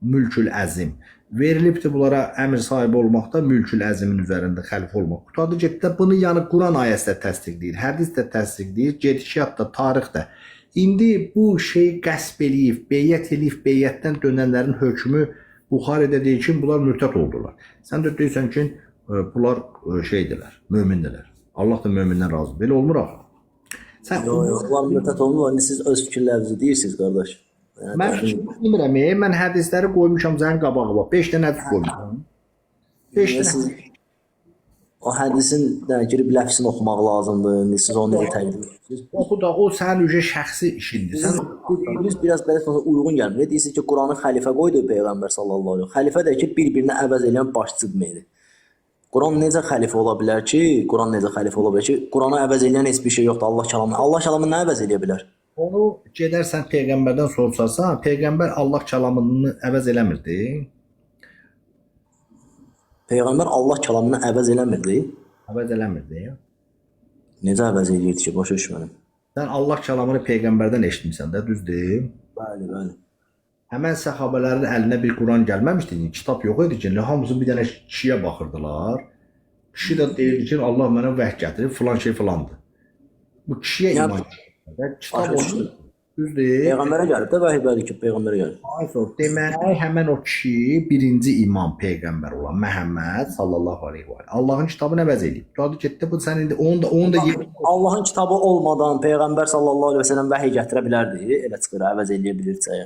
mülkül əzim. Verilibdir bunlara əmr sahibi olmaqda, mülkül əzimin üzərində xəlifə olmaq. Qutadı getdə bunu yəni Quran ayəsi də təsdiqləyir, hədis də təsdiqləyir, gedişat da, tarix də. İndi bu şey qəsb eləyib, beyyət eləyib, beyyətdən dönənlərin hökmü Buxaridə deyir ki, bunlar mürtəd oldular. Sən də deyirsən ki, bunlar şeydirlər, mömindirlər. Allah da mömindən razıdır. Belə olmur axı. Sən Yox, bunlar mürtəd olmur. İndi siz öz fikirlərinizi deyirsiniz, qardaş. Mən bilmirəm, mən hədisləri qoymuşam sənin qabağına. 5 dənə hədis qoymuşam. 5 dənə. O hədisin girib ləfzini oxumaq lazımdır. İndi siz onu necə təqdim edirsiniz? Oxu da o sənin üzə şəxsi işindir. Sən Biz biraz belə uyğun gəlmir. Deyirsiniz ki, Quranı xəlifə qoydu Peyğəmbər sallallahu əleyhi və səlləm. Xəlifə də ki, bir-birini əvəz edən başçı deməkdir. Quran necə xəlifə ola bilər ki? Quran necə xəlifə ola bilər ki? Quranı əvəz edən heç bir şey yoxdur Allah kəlamı. Allah kəlamını nə əvəz edə bilər? onu gedərsən peyğəmbərdən soruşarsan, peyğəmbər Allah kəlamını əvəz eləmirdi. Peyğəmbər Allah kəlamını əvəz eləmirdi. Əvəz eləmirdi. Necə əvəz edirdi ki, başa düşmədim. Sən Allah kəlamını peyğəmbərdən eşitmisən də, düzdür? Bəli, bəli. Həmən səhabələrin əlinə bir Quran gəlməmişdi, kitab yox idi ki, hamısı bir dənə kişiyə baxırdılar. Kişi də deyirdi ki, Allah mənə vəhy gətirib, filan şey filandır. Bu kişiyə iman edir. Kitab olsun. Düzdür? Peyğəmbərə gəlib də vəhy bəli ki, Peyğəmbərə gəlib. Ayso, deməli həmən o kişi birinci imam peyğəmbər olan Məhəmməd sallallahu aleyhi və səlləm Allahın kitabını əvəz edib. Dadı getdi bu sən indi onu da Allahın kitabı olmadan Peyğəmbər sallallahu aleyhi və səlləm vəhy gətirə bilərdi. Elə çıxır, əvəz eləyə bilirsə.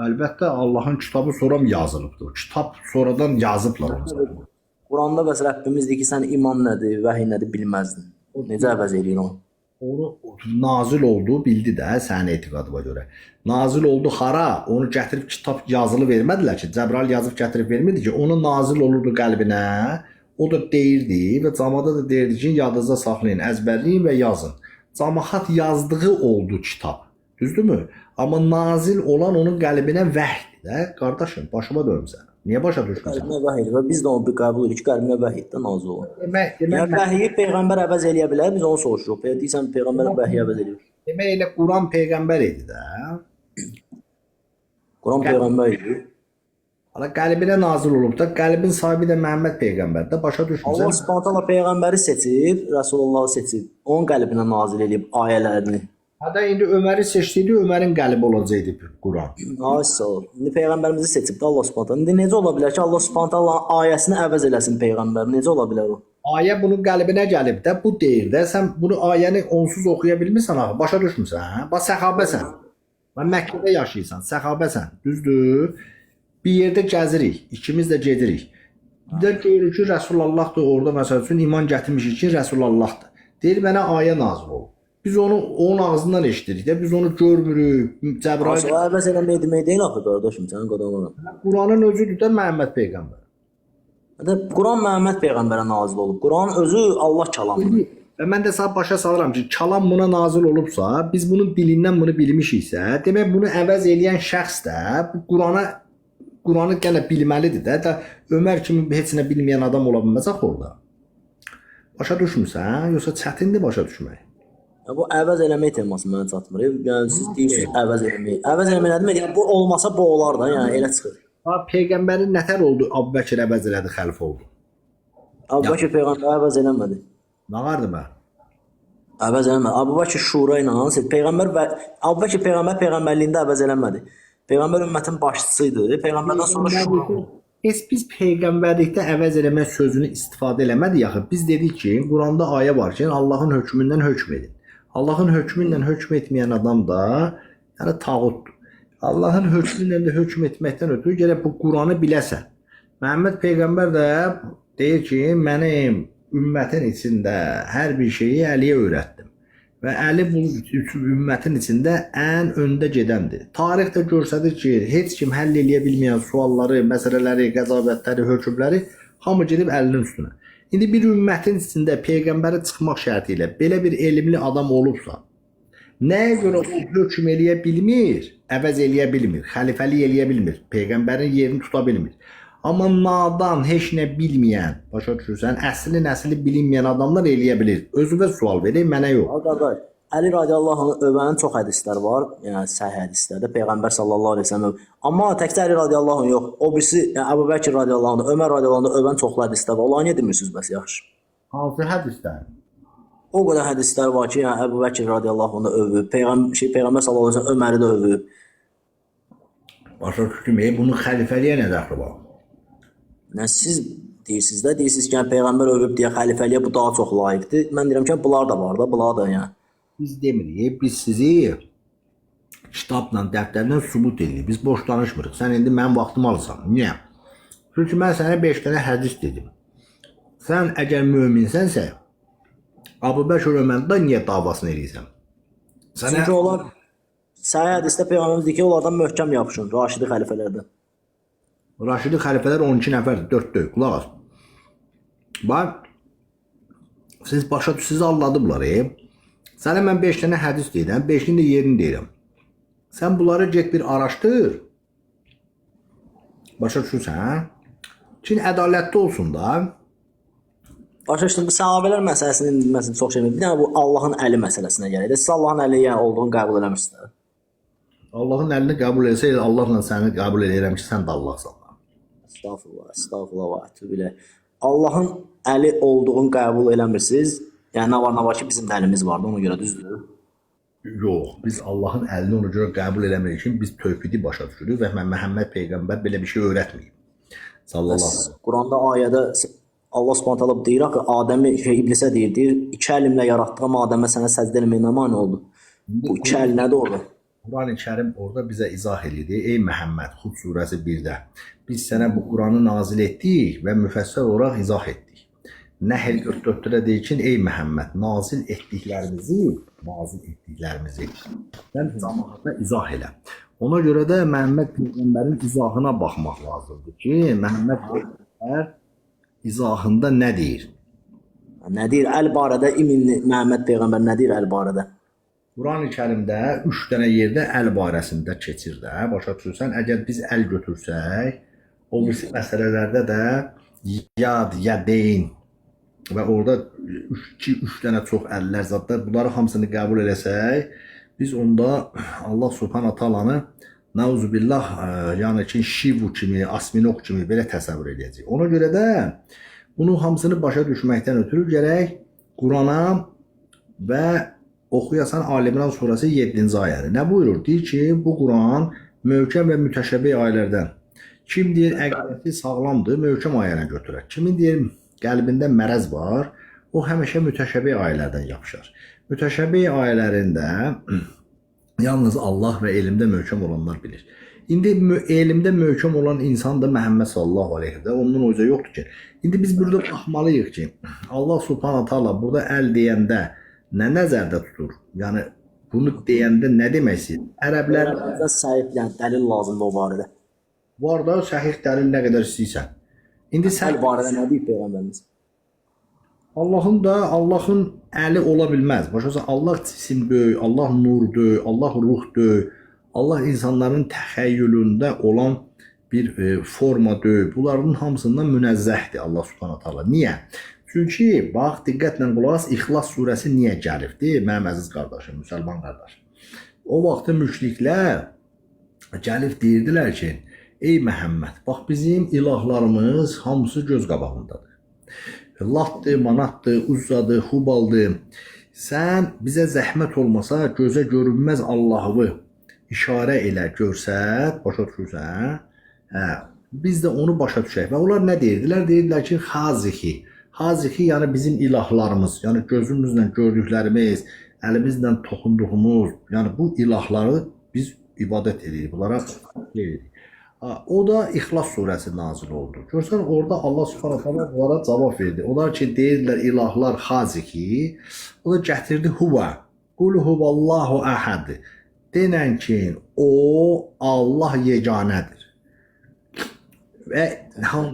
Əlbəttə Allahın kitabı sonra yazılıbdır. Kitab sonradan yazıblar onu. Quranda bəs Rəbbimiz deyir ki, sən iman nədir, vəhy nədir bilməzdin. Necə əvəz eləyir onu? Onu nazil oldu, bildi də sənin etiqadıma görə. Nazil oldu hara? Onu gətirib kitab yazılı vermədilər ki, Cəbrail yazıb gətirib vermirdi ki, onu nazil olurdu qəlbinə. O da deyirdi və cəmaata da deyirdi ki, yadınızda saxlayın, əzbərləyin və yazın. Cəmaat yazdığı oldu kitab. Düzdürmü? Amma nazil olan onun qəlbinə vəhdir də. Qardaşım, başıma dönmüsən. Niyə başa düşmüsən? Qəlbinə vəhy və biz də onu bir qəbul edirik ki, qəlbinə vəhiydən nazil olur. Demək, Yəni vəhyi peyğəmbər əvəz eləyə bilər, biz onu soruşuruq. Deyirsən peyğəmbər vəhyi əvəz eləyir. demək elə Quran peyğəmbər idi də. Quran peyğəmbər idi. Hala qəlbinə nazil olub da, qəlbin sahibi də Məhəmməd peyğəmbər də. Başa Allah düşmüsən? Subhanahu taala peyğəmbəri seçib, Rəsulullahı seçib. Onun qəlbinə nazil edib ayələrini. Hətta indi Öməri seçsəydi, Ömərin qəlbi olacaqdı Quran. Ay sağ ol. İndi peyğəmbərimizi seçib də Allah Subhanahu taala. İndi necə ola bilər ki, Allah Subhanahu taala ayəsini əvəz eləsin peyğəmbər? Necə ola bilər o? Ayə bunun qəlbinə gəlib də, bu deyir də, sən bunu ayəni onsuz oxuya bilmirsən axı, başa düşmürsən, hə? Bax səxabəsən. Mən Məkkədə yaşayırsan, səxabəsən, düzdür? Bir yerdə gəzirik, ikimiz də gedirik. Bir də görürük ki, Rəsulallahdır orada məsəl üçün iman gətirmişik ki, Rəsulallahdır. Deyir mənə ayə nazil olub. Biz onu onun ağzından eşidirik də, biz onu görmürük. Cəbrail Aşağı əvəz eləmək demək deyil axı qardaşım, sənin qadağanın. Quranın özüdür də Məhəmməd peyğəmbər. Hətta Quran Məhəmməd peyğəmbərə nazil olub. Quran özü Allah kəlamıdır. Və mən də sənə başa salıram ki, kəlam buna nazil olubsa, biz bunun dilindən bunu bilmişiksə, demək bunu əvəz eləyən şəxs də bu Quranı gənə bilməlidir də. Hətta Ömər kimi heç nə bilməyən adam ola bilməz axı orada. Başa düşmürsən? Yoxsa çətindir başa düşmək. Ya bu əvəz eləmək teması mənə çatmır. Yəni siz deyirsiniz əvəz eləmək. Əvəz eləmək nə demək? Yəni bu olmasa bu olar da, yəni elə çıxır. Ha peyğəmbərin nətər oldu? Əbubəkir əvəz elədi, xəlifə oldu. Əbubəkir peyğəmbər əvəz eləmədi. Nə vardı bə? Əvəz eləmədi. Əbubəkir şura ilə peyğəmbər və Əbubəkir peyğəmbərliyində əvəz eləmədi. Peyğəmbər ümmətin başçısı idi. Peyğəmbərdən sonra şura. Biz peyğəmbərlikdə əvəz eləmək sözünü istifadə eləmədik axı. Biz dedik ki, Quranda ayə var ki, Allahın hökmündən hökm edin. Allahın hökmü ilə hökm etməyən adam da yəni tağutdur. Allahın hökmü ilə də hökm etməkdən ötürü gərək bu Quranı biləsən. Məhəmməd peyğəmbər də deyir ki, mənim ümmətin içində hər bir şeyi Əliyə öyrətdim. Və Əli bu ümmətin içində ən öndə gedəndir. Tarix də göstərir ki, heç kim həll eləyə bilməyən sualları, məsələləri, qəzavətləri, hökmləri hamı gedib Əlinin üstünə. İndi bir ümmətin içində peyğəmbəri çıxmaq şərti ilə belə bir elmli adam olubsa, nəyə görə o hökm eləyə bilmir, əvəz eləyə bilmir, xəlifəlik eləyə bilmir, peyğəmbərin yerini tuta bilmir. Amma nadan, heç nə bilməyən, başa düşürsən, əsli bilinməyən adamlar eləyə bilir. Özünə sual verək, mənə yox. Qardaş, Əli radiyallahu anh övənin çox hədislər var, yəni səhih hədislərdə Peyğəmbər sallallahu əleyhi və səlləm. Amma təkcə Əli radiyallahu anh yox, o birisi yəni Əbubəkir radiyallahu anh, Ömər radiyallahu anh övən çoxlu hədislər var. Onları niyə demirsiniz bəs yaxşı? Hansı hədislər? O qədər hədislər var ki, yəni Əbubəkir radiyallahu anh övüb, Peyğəmbər sallallahu əleyhi və səlləm Öməri də övüb. Başa düşdüm, bunun xəlifəliyə nə dəxli var? Yəni siz deyirsiniz ki, yəni Peyğəmbər övüb deyə xəlifəliyə bu daha çox layiqdir. Mən deyirəm ki, bunlar da var da, bunlar da yəni. Biz demirik, biz sizi kitabla, dəftərlə sübut edirik. Biz boş danışmırıq. Sən indi mənim vaxtımı alırsan. Niyə? Çünki mən sənə 5 dənə hədis dedim. Sən əgər möminsənsə, Əbubəkir Ömərdə niyə davasını eləyirsən? Çünki onlar səhih hədisdə Peyğəmbərimiz deyir ki, onlardan möhkəm yapışın, Raşidi xəlifələrdən. Raşidi xəlifələr 12 nəfərdir, 4-dür. Qulaq as. Bax, siz başa düşürsünüz, anladıblar. Sənə mən 5 dənə hədis deyirəm, 5-nin də yerini deyirəm. Sən bunları get bir araşdır. Başa düşürsən, hə? Çin ədalətli olsun da. Başa düşdüm, bu sahabələr məsələsinin məsələn çox şey. Bir dənə bu Allahın əli məsələsinə gəlir. Siz Allahın əli yəni olduğunu qəbul eləmirsiniz. Allahın əlini qəbul etsəydi, Allahla səni qəbul edirəm ki, sən də Allahsan. Estağfurullah və etûbü ilayh. Allahın əli olduğunu qəbul eləmirsiniz. Yəni nə var ki, bizim də əlimiz vardı, ona görə düzdür. Yox, biz Allahın əlini ona görə qəbul eləmirik ki, biz tövhidi başa düşürük və Məhəmməd peyğəmbər belə bir şey öyrətməyib. Sallallahu əleyhi və səlləm. Quranda ayədə Allah Subhanahu taala deyir ki, Adəmi iblisə deyir, iki əlimlə yaratdığım Adəmə sənə səcdə etməyinə mane oldu. Bu iki əl nədir orada? Qurani-Kərim orada bizə izah edir. Ey Məhəmməd, Hud surəsi 1-də. Biz sənə bu Quranı nazil etdik və müfəssəl olaraq izah etdik. Nəhl 44-də deyir ki, ey Məhəmməd, nazil etdiklərimizi sən cəmaata izah elə. Ona görə də Məhəmməd peyğəmbərin izahına baxmaq lazımdır ki, Məhəmməd peyğəmbər izahında nə deyir? Nə deyir əl barədə İmin Məhəmməd peyğəmbər nə deyir əl barədə? Quran-ı Kərimdə 3 dənə yerdə əl barəsində keçir də. Başa düşürsən? Əgər biz əl götürsək, o birisi məsələlərdə də yad, yadeyn və orada 3 dənə çox əllər zadlar, bunları hamısını qəbul eləsək, biz onda Allah Subhanahu taalanı nauzubillah, yəni ki, Şivu kimi, Asminok kimi belə təsəvvür edəcəyik. Ona görə də bunu hamısını başa düşməkdən ötürü gərək Qurana və oxuyasan Ali İmran surəsi 7-ci ayəni. Nə buyurur? Deyir ki, bu Quran möhkəm və mütəşəbbih ayələrdən. Kim deyir əqidəsi sağlamdır, möhkəm ayəni götürər. Kimin deyir qəlbində mərəz var, o həmişə mütəşəbbih ayələrdən yapışar. Mütəşəbbih ayələrində yalnız Allah və elmdə möhkəm olanlar bilir. İndi elmdə möhkəm olan insan da Məhəmməd sallallahu aleyhi və ondan özə yoxdur ki. İndi biz burada baxmalıyıq ki, Allah Subhanahu taala burada əl deyəndə nə nəzərdə tutur? Yəni bunu deyəndə nə demək istəyir? Ərəblərdə sahib, yəni dəlil lazımdır o barədə. Var da səhih dəlil nə qədər istəyirsən. İndi Əl barədə nə deyir peyğəmbərimiz? Allahın əli ola bilməz. Başa Allah cisimdir, Allah nurdur, Allah ruhdur. Allah insanların təxəyyülündə olan bir formadır. Bunların hamısından münezzəhdir Allah Subhanahu taala. Niyə? Çünki bax diqqətlə qulaq as, İxlas surəsi niyə gəlibdi? Mənim əziz qardaşım, müsəlman qardaş. O vaxtı müşriklər gəlib deyirdilər ki, ey Məhəmməd, bax bizim ilahlarımız hamısı göz qabağındadır. Latdır, manatdır, uzzadır, hubaldır. Sən bizə zəhmət olmasa gözə görünməz Allahı işarə elə, görsət, başa düşürsən? Hə, biz də onu başa düşək. Və onlar nə deyirdilər? Deyirdilər ki, xazihi. Xazihi yəni bizim ilahlarımız, yəni gözümüzlə gördüklərimiz, əlimizlə toxunduğumuz, yəni bu ilahları biz ibadət edirik, bunlara edirik. O da İxlas surəsi nazil oldu. Görsən orada Allah Subhanahu taala onlara cavab verdi. Onlar ki deyirlər ilahlar xazihi, o da gətirdi huva. Qul huvallahu ahad. Denən ki o Allah yeganədir. Və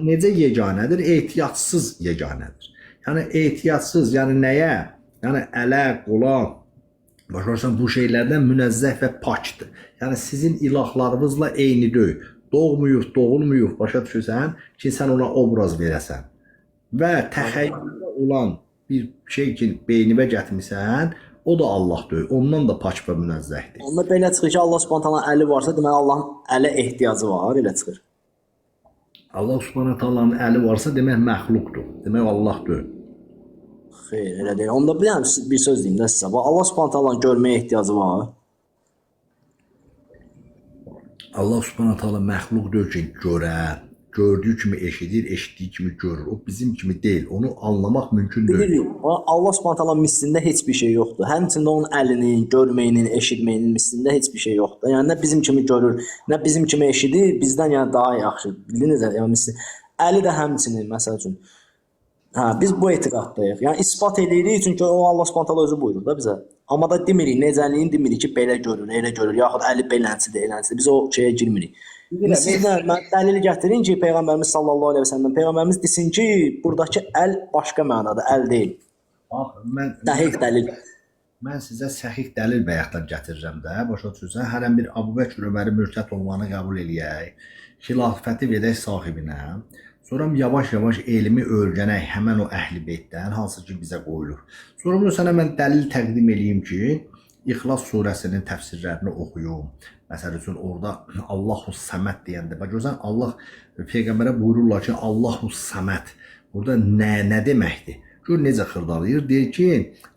necə yeganədir? Ehtiyatsız yeganədir. Yəni ehtiyatsız, yəni nəyə? Yəni ələ, qola, başlarsan bu şeylərdən münezzəh və pakdır. Yəni sizin ilahlarınızla eyni deyil. Doğmuyub, doğulmuyub, başa düşürsən ki, sən ona obraz verəsən. Və təxəyyüldə olan bir şey ki, beynivə gətirmisən, o da Allahdır. Ondan da pak və münezzəhdir. Onda belə çıxır ki, Allah Subhanahu taala əli varsa, deməli Allahın ələ ehtiyacı var, elə çıxır. Allah Subhanahu taalanın əli varsa, demək məxluqdur. Demək Allahdır. Xeyr, elə deyil. Onda bir söz deyim də sizə. Allah Subhanahu taalanın görməyə ehtiyacı var. Allah Subhanahu taala məxluqdur ki, görər. Gördüyü kimi eşidir, eşitdiyi kimi görür. O bizim kimi deyil. Onu anlamaq mümkün deyil. Bilirik. Allah Subhanahu taalanın mislində heç bir şey yoxdur. Həmçində onun əlinin, görməyinin, eşitməyinin mislində heç bir şey yoxdur. Yəni nə bizim kimi görür, nə bizim kimi eşidir, bizdən yəni daha yaxşı. Bildiniz yəni misli. Əli də həmçinin məsəl üçün. Hə, biz bu etiqaddayıq. Yəni isbat edirik çünki o Allah Subhanahu taala özü buyurur da bizə. Amma da demirik, necəliyin demirik ki, belə görür, elə görür, yaxud əli belənsidir, elənsidir. Biz o şeyə girmirik. Sizdən mən dəlil gətirin ki, Peyğəmbərimiz sallallahu əleyhi və səlləm Peyğəmbərimiz desin ki, buradakı əl başqa mənada, əl deyil. Bax, Səhih dəlil. Mən sizə səhih dəlil bayaqdan gətirirəm də. Başa düşürsən? Hər bir Əbubəkr Öməri mürtəd olmanı qəbul eləyək. Xilafəti verək sahibinə. Sonra yavaş-yavaş elmi öyrənək həmən o əhl-i beytdən, hansı ki bizə qoyulur. Sonra bunu sənə mən dəlil təqdim eləyim ki, İxlas surəsinin təfsirlərini oxuyum. Məsəl üçün orada Allahu Səməd deyəndə, bax görsən Allah peyğəmbərə buyururlar ki, Allahu Səməd. Burada nə deməkdir? Gör necə xırdalayır. Deyir ki,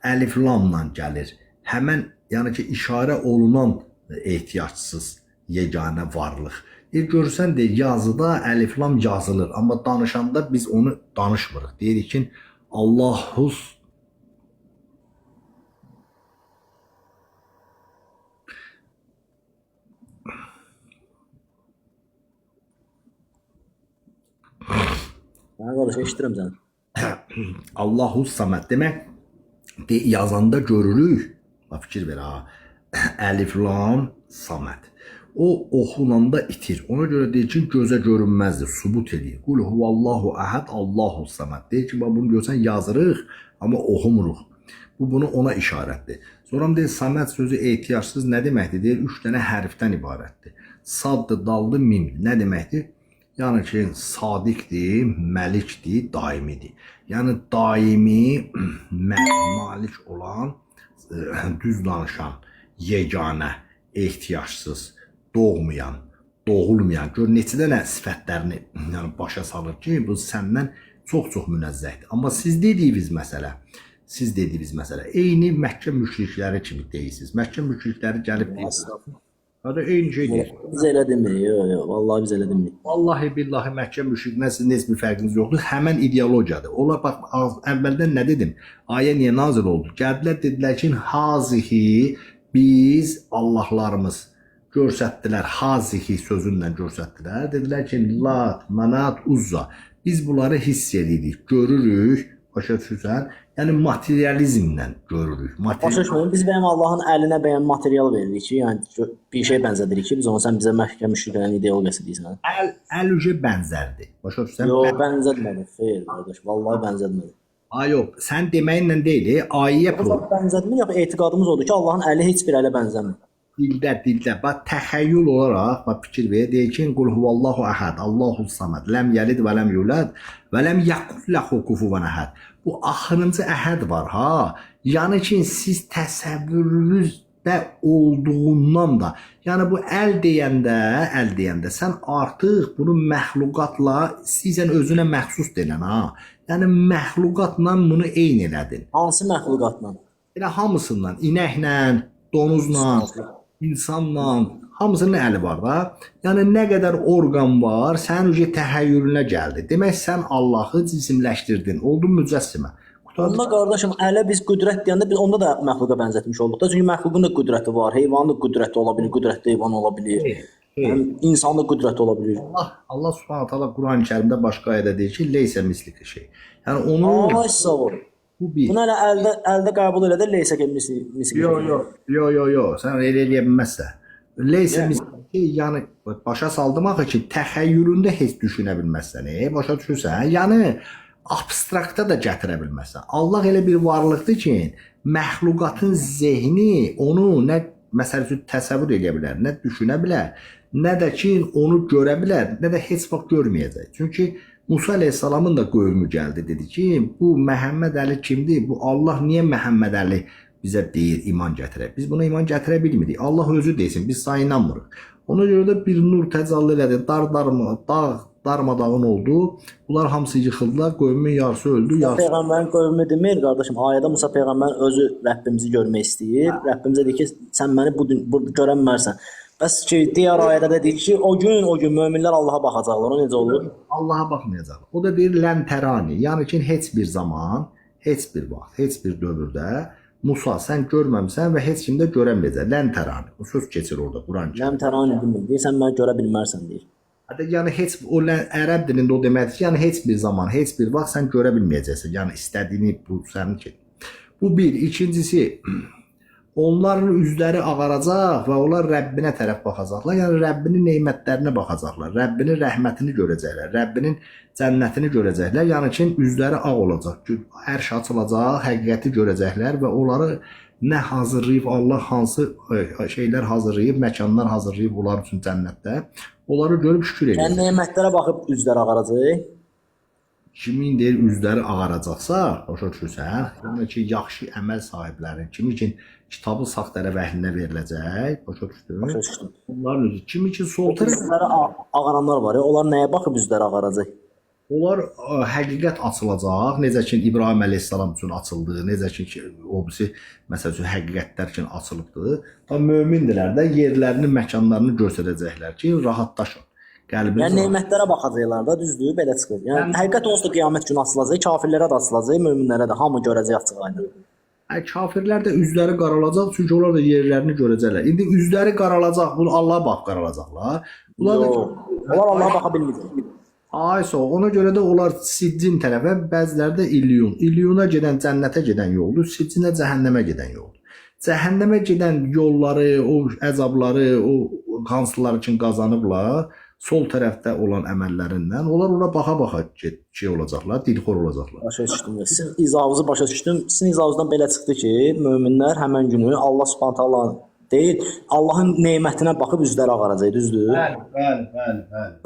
əlif lamla gəlir. Həmən yəni ki işarə olunan ehtiyacsız yeganə varlıq. Görsən deyir yazıda əlif lam yazılır, amma danışanda biz onu danışmırıq. Deyirik ki Allahus Mən qardaş eşidirəm səni. Allahu Saməd demək yazanda görürük. Fikir ver ha. Əlif lam Saməd. o oxunanda itir. Ona görə deyir ki, gözə görünməzdir, sübut edir. Qul huvallahu əhəd, Allahu samad. Deyir ki, bunu görsən yazırıq, amma oxumuruq. Bu bunu ona işarətdir. Sonra deyir, saməd sözü ehtiyacsız nə deməkdir? Deyir, 3 dənə hərfdən ibarətdir. Saddır, daldır, mimdir. Nə deməkdir? Yəni ki, sadiqdir, məlikdir, daimidir. Yəni daimi, malik olan, düz danışan, yeganə, ehtiyacsız, doğmayan, doğulmayan. Gör neçə dənə sifətlərini yəni başa salır ki, bu səndən çox-çox münezzəhdir. Amma siz dediyiniz məsələ, eyni Məkkə müşrikləri kimi deyirsiniz. Məkkə müşrikləri gəlib deyirsiniz. Hadi eyni şey deyir. Biz elə demirik. Yox, vallahi biz elə demirik. Vallahi billahi Məkkə müşrikindən sizin heç bir fərqiniz yoxdur. Həmən ideologiyadır. Onlar bax əvvəldən nə dedim? Ayə niyə nazil oldu? Gəldilər dedilər ki, hazihi biz Allahlarımız göstərdilər. Hazihi sözünlə göstərdilər. Dedilər ki, Lat, Manat, Uzza. Biz bunları hiss edirik, görürük. Başa düşürsən? Yəni materializmlə görürük. Başa düşmürəm. Biz bəyəm Allahın əlinə bəyəm material veririk ki, yəni bir şey bənzədirik ki, biz onu sən bizə Məkkə müşriklərinin ideologiyası deyirsən. Əl ucu bənzərdir. Başa düşürsən? Yox, bənzətmədi. Xeyr, qardaş, vallahi bənzətmədi. Ay yox, sən deməyinlə deyil, ayəyə Yox, bənzətmir, yox, etiqadımız odur ki, Allahın əli heç bir ələ bənzəmir. Dildə. Bax təxəyyül olaraq bax fikir ver, deyir ki, qul huvallahu əhəd, Allahu samad, ləm yəlid və ləm yulad və ləm yəqul ləhu kufuvan əhəd. Bu axırıncı əhəd var ha. Yəni ki, siz təsəvvürünüzdə olduğundan da, yəni bu əl deyəndə sən artıq bunu məxluqatla istəyirsən özünə məxsus denən ha. Yəni məxluqatla bunu eyni elədin. Hansı məxluqatla? Elə hamısından, inəklə, donuzla, insanla, hamısının əli var da. Yəni nə qədər orqan var, sənin təxəyyülünə gəldi. Demək sən Allahı cisimləşdirdin, oldun mücəssimə. Onda qardaşım, ələ biz qüdrət deyəndə biz onda da məxluqa bənzətmiş olduq da. Çünki məxluqun da qüdrəti var, heyvanın da qüdrəti ola bilir, qüdrətli heyvan ola bilir. İnsanın da qüdrəti ola bilir. Allah Subhanahu taala Quran-Kərimdə başqa ayədə deyir ki, leysə misli şey. Yəni onu Ay sağ ol. bu bir. Bunu elə əldə qəbul elədə leysə ki misli. Yox, sən elə eləyə bilməzsən. Leysə misli yəni başa saldım axı ki, təxəyyülündə heç düşünə bilməzsən, başa düşürsən? Yəni abstraktda da gətirə bilməzsən. Allah elə bir varlıqdır ki, məxluqatın zehni onu nə məsəl üçün təsəvvür edə bilər, nə düşünə bilər, nə də ki onu görə bilər, nə də heç vaxt görməyəcək. Çünki Musa əleyhissalamın da qövmü gəldi, dedi ki, bu Məhəmməd Əli kimdir? Bu Allah niyə Məhəmməd Əli bizə deyir iman gətirək? Biz buna iman gətirə bilmirik. Allah özü desin, biz sana inanmırıq. Ona görə də bir nur təcalli elədi, darmadağın oldu. Bunlar hamısı yıxıldılar, qövmün yarısı öldü. Peyğəmbərin qövmü demir, qardaşım. Ayədə Musa peyğəmbər özü Rəbbimizi görmək istəyir. Rəbbimizə deyir ki, sən məni burada görə bilmərsən. Bəs ki, digər ayədə də deyir ki, o gün möminlər Allaha baxacaqlar. O necə olur? Allaha baxmayacaqlar. O da deyir lən tərani. Yəni ki, heç bir zaman, heç bir vaxt, heç bir dövrdə Musa sən görməmsən və heç kim də görəməyəcək. Lən tərani. Bu söz keçir orada Quran-Kərimdə. Lən tərani demir. Deyir sən məni görə bilmərsən deyir. Hətta yəni heç o ərəb dilində o deməkdir ki, yəni heç bir zaman, heç bir vaxt sən görə bilməyəcəksən. Yəni istədiyini bu sənin ki. Bu bir, ikincisi onların üzləri ağaracaq və onlar Rəbbinə tərəf baxacaqlar. Yəni Rəbbinin nemətlərinə baxacaqlar. Rəbbinin rəhmətini görəcəklər. Rəbbinin cənnətini görəcəklər. Yəni ki, üzləri ağ olacaq. Ərş açılacaq, həqiqəti görəcəklər və onları nə hazırlayıb Allah hansı şeylər hazırlayıb, məkanlar hazırlayıb onlar üçün cənnətdə. Onları görüb şükür edir. Yəni nemətlərə baxıb üzləri ağaracaq. Kimin deyir üzləri ağaracaqsa, başa düşürsən? Yəni ki, yaxşı əməl sahibləri, kimi ki kitabı sağ tərəf əhlinə veriləcək, başa düşdün? Başa düşdüm. Onların özü, kimi ki sol tərəf Üzləri ağaranlar var ya, onlar nəyə baxıb üzləri ağaracaq? onlar həqiqət açılacaq. Necə ki İbrahim əleyhissalam üçün açıldı, necə ki o birisi məsəl üçün həqiqətlər üçün açılıbdı. Da mömindirlər də yerlərini, məkanlarını göstərəcəklər ki, rahatlaşın. Qəlbiniz Yəni nemətlərə baxacaqlar da, düzdür, belə çıxır. Yəni həqiqət onsuz da qiyamət günü açılacaq, kafirlərə də açılacaq, möminlərə də hamı görəcək açıq-aydın. Kafirlər də üzləri qaralacaq, çünki onlar da yerlərini görəcəklər. İndi üzləri qaralacaq, bunu Allaha bax qaralacaqlar. Bunlar da Onlar Allaha baxa bilməyəcək. Ayso, ona görə də onlar Siccin tərəfə, bəziləri də İlyun. İlyuna gedən cənnətə gedən yoldur, Siccinə cəhənnəmə gedən yoldur. Cəhənnəmə gedən yolları, o əzabları, o hansılar üçün qazanıblar, sol tərəfdə olan əməllərindən onlar ora baxa-baxa şey olacaqlar, dilxor olacaqlar. Başa düşdüm. Sizin izahınızı başa düşdüm. Sizin izahınızdan belə çıxdı ki, möminlər həmin günü Allah Subhanahu taala deyil, Allahın nemətinə baxıb üzləri ağaracaq, düzdür? Bəli.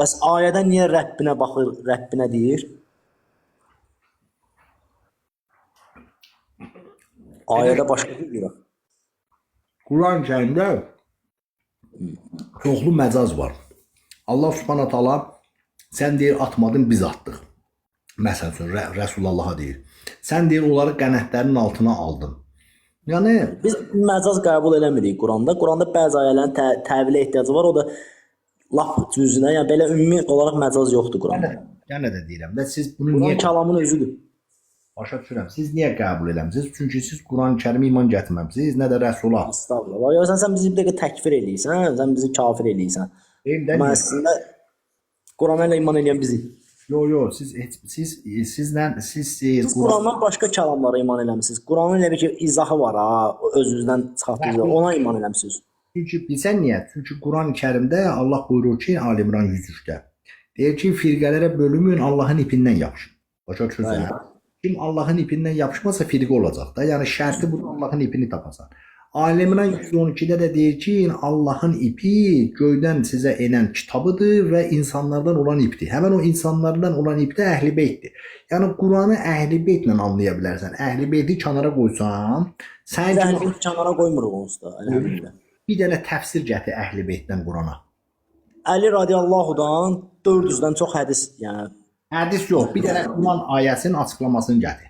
Bəs ayədə niyə Rəbbinə baxır, Rəbbinə deyir? Ayədə başqa bir deyir. Quran-Kərimdə çoxlu məcaz var. Allah Subhanahu taala sən deyir atmadın biz atdıq. Məsələn üçün Rəsulullaha deyir. Sən deyir onları qənətlərin altına aldın. Yəni Biz məcaz qəbul eləmirik Quranda. Quranda bəzi ayələrin təvilə ehtiyacı var. O da lap cüzünə, yəni belə ümumi olaraq məcaz yoxdur Quranda. yenə də deyirəm də siz bunu Quran niyə kəlamın özüdür. başa düşürəm? Siz niyə qəbul eləmisiniz? Çünki siz Quran-Kərimə iman gətirməmisiniz, nə də Rəsula. Estağfurullah. Ya sən bizi bir dəqiqə təkfir eləyirsən, sən bizi kafir eləyirsən. Deyim də. Amma əslində Qurana ilə iman edən bizi. Yo, siz Siz Qurandan başqa kəlamlara iman eləmisiniz. Quranın elə bir ki izahı var ha, öz-özündən çıxartdınız. Ona iman eləmisiniz. Çünki bilsən niyə? Çünki Quran-Kərimdə Allah buyurur ki, Ali İmran 103-də. Deyir ki, firqələrə bölünməyin, Allahın ipindən yapışın. Başa düşürsən? Kim Allahın ipindən yapışmasa firqə olacaq da. Yəni şərti budur Allahın ipini tapasan. Ali İmran 112-də də deyir ki, Allahın ipi göydən sizə enən kitabıdır və insanlardan olan ipdir. Həmin o insanlardan olan ip də Əhl-i Beytdir. Yəni Quranı Əhl-i Beytlə anlaya bilərsən. Əhl-i Beyti kənara qoysan, sən Əhl-i Beyti kənara qoymuruq onsuz da. Elhamdülillah. bir dənə təfsir gətir Əhl-i Beytdən Qurana. Əli radiyallahu-dan 400-dən çox hədis, yəni Hədis yox, bir dənə Quran ayəsinin açıqlamasını gətir.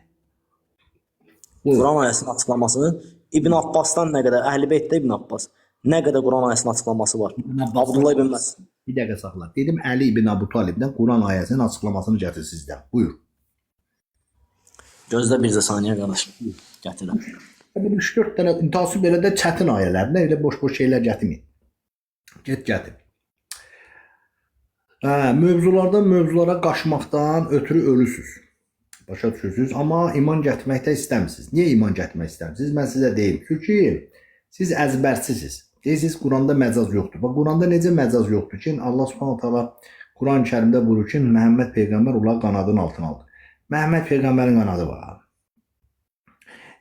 Buyur. Quran ayəsinin açıqlamasını İbn Abbasdan nə qədər, Əhl-i Beytdə İbn Abbas nə qədər Quran ayəsinin açıqlaması var. Abdullah ibn Məsud. Bir dəqiqə saxla. Dedim Əli ibn Əbu Talibdən Quran ayəsinin açıqlamasını gətir sizdən. Buyur. Gözlə bircə saniyə qardaşım. Gətirəm. Bu 3-4 dənə intasib belə də çətin ayələrdə elə boş-boş şeylər gətirməyin. Gətir. Mövzulardan mövzulara qaçmaqdan ötürü ölüsüz. Başa düşürsünüz, amma iman gətirməkdə istəmisiniz. Niyə iman gətirmək istəmisiniz? Mən sizə deyim. Çünki siz əzbərsizsiniz. Deyirsiniz Quranda məcaz yoxdur. Bax Quranda necə məcaz yoxdur ki, Allah Subhanahu taala Quran-Kərimdə buyurur ki, Məhəmməd peyğəmbər onları qanadının altına aldı. Məhəmməd peyğəmbərin qanadı var.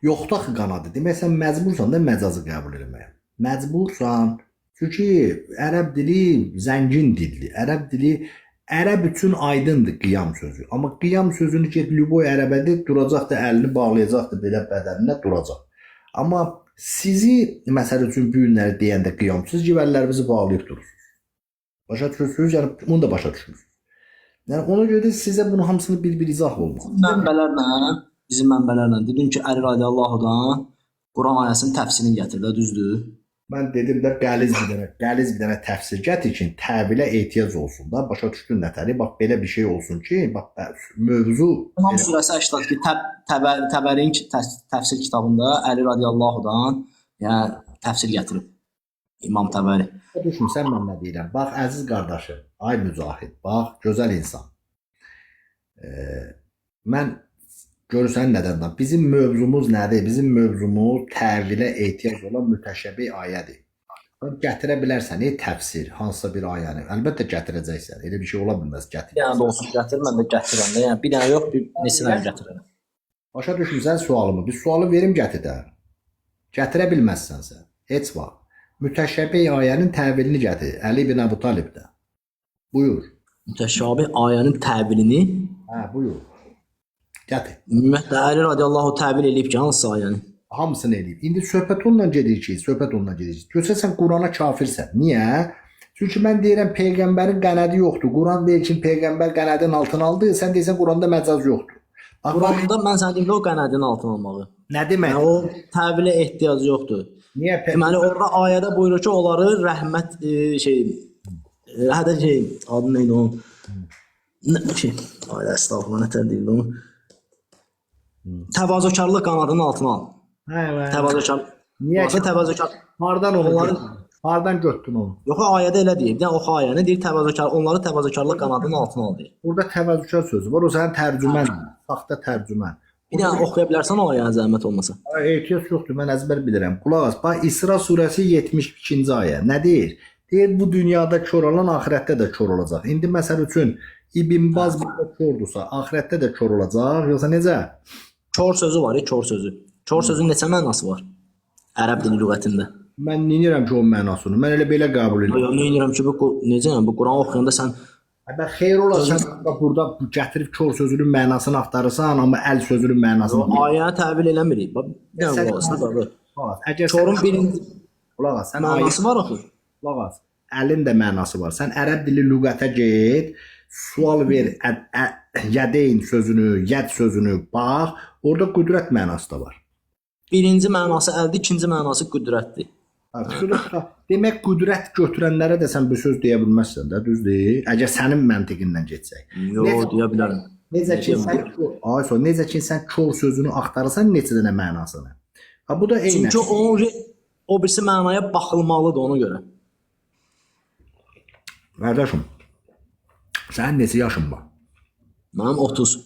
Yoxdur axı qanadı. Demək sən məcbursan da məcazı qəbul etməyə. Məcbursan. Çünki ərəb dili zəngin dildir. Ərəb üçün aydındır qiyam sözü. Amma qiyam sözünü ki, lüboy ərəbədə duracaq da əlini bağlayacaq da belə bədəninə duracaq. Amma sizi məsəl üçün bu günləri deyəndə qiyam siz civəllərinizi bağlayıb durursunuz. Başa düşürsünüz? Yəni bunu da başa düşürsünüz. Yəni ona görə də sizə bunun hamısını bir izah olmalı. Bizim mənbələrlə dedin ki, Əli radiyallahu-dan Quran ayəsinin təfsirini gətirdi, düzdür? Mən dedim də qəliz bir dənə təfsir gətir ki, təvilə ehtiyac olsun da. Başa düşdün nətəri? Bax belə bir şey olsun ki, bax mövzu İmam surəsi 82 Təbərin təfsir kitabında Əli radiyallahu-dan yəni təfsir gətirib. İmam Təbəri. Düşün sən mən nə deyirəm? Bax əziz qardaşım, ay mücahid, bax gözəl insan. Mən görürsən nədəndir? Bizim mövzumuz nədir? Bizim mövzumuz təvilə ehtiyac olan mütəşəbbih ayədir. Gətirə bilərsən, təfsir, hansısa bir ayəni. Əlbəttə gətirəcəksən. Elə bir şey ola bilməz, gətir. Bir dənə də olsun gətir, mən də gətirəm də. Yəni bir dənə yox, bir neçə dənə gətirərəm. Başa düşmüsən sualımı? Bir sualı verim gətir də. Gətirə bilməzsənsə, heç vaxt. Mütəşəbbih ayənin təvilini gətir. Əli ibn Əbu Talibdə. Buyur. Mütəşabih ayənin təvilini Buyur. Gətir. Ümumiyyətlə Əli radiyallahu təvil eləyib ki, hansı ayəni? Hamısını eləyib. İndi söhbət onunla gedir ki, Görsən sən Qurana kafirsən. Niyə? Çünki mən deyirəm peyğəmbərin qənədi yoxdur. Quran deyir ki, peyğəmbər qənədin altına aldı. Sən deyirsən Quranda məcaz yoxdur. Quranda mən sənə deyim o qənədin altına almağı. Nə demək? Yəni, o təvilə ehtiyac yoxdur. Niyə? Deməli orada ayədə buyurur ki, onları rəhmət adı neydi onun? Ayda estağfurullah nətər deyildi onu? Təvazökarlıq qanadının altına al. Təvazökar. Niyə? Təvazökar. Hardan götdün onu? Yox, ayədə elə deyir. Yəni o ayəni deyir təvazökar, onları təvazökarlıq qanadının altına al deyir. Burada təvazökar sözü var. O sənin tərcümən, saxta tərcümən. Bir dənə oxuya bilərsən o ayəni zəhmət olmasa. Ehtiyac yoxdur, mən əzbər bilirəm. Qulaq as. Bax İsra surəsi 72-ci ayə. Nə deyir? Deyir bu dünyada kör olan axirətdə də kör olacaq. İndi məsəl üçün İbn Baz burada kördürsə, axirətdə də kör olacaq, yoxsa necə? Kör sözü var, kör sözü. Kör sözün neçə mənası var? Ərəb dili lüğətində. Mən neyirəm ki, o mənasını? Mən elə belə qəbul edirəm. Yox, neyirəm ki, necə yəni bu Quran oxuyanda sən Bə xeyr olar, sən burada gətirib kör sözünün mənasını axtarırsan, amma əl sözünün mənasını. ayəni təbil eləmirik. Bax, bir dənə qulaq as. Əgər Körün birinci qulaq as, sən mənası var axı. qulaq as. Əlin də mənası var. Sən ərəb dili lüğətə get, sual ver, yədeyn sözünü, yəd sözünü bax, orada qüdrət mənası da var. Birinci mənası əldir, ikinci mənası qüdrətdir. Demək qüdrət götürənlərə də sən bu söz deyə bilməzsən də, düzdür? Əgər sənin məntiqindən getsək. Yox, deyə bilərəm. Necə ki sən kör sözünü axtarırsan neçə dənə mənasını. Ha bu da eynən. Çünki onun o birisi mənaya baxılmalıdır ona görə. Qardaşım, sənin neçə yaşın var? Mənim 30.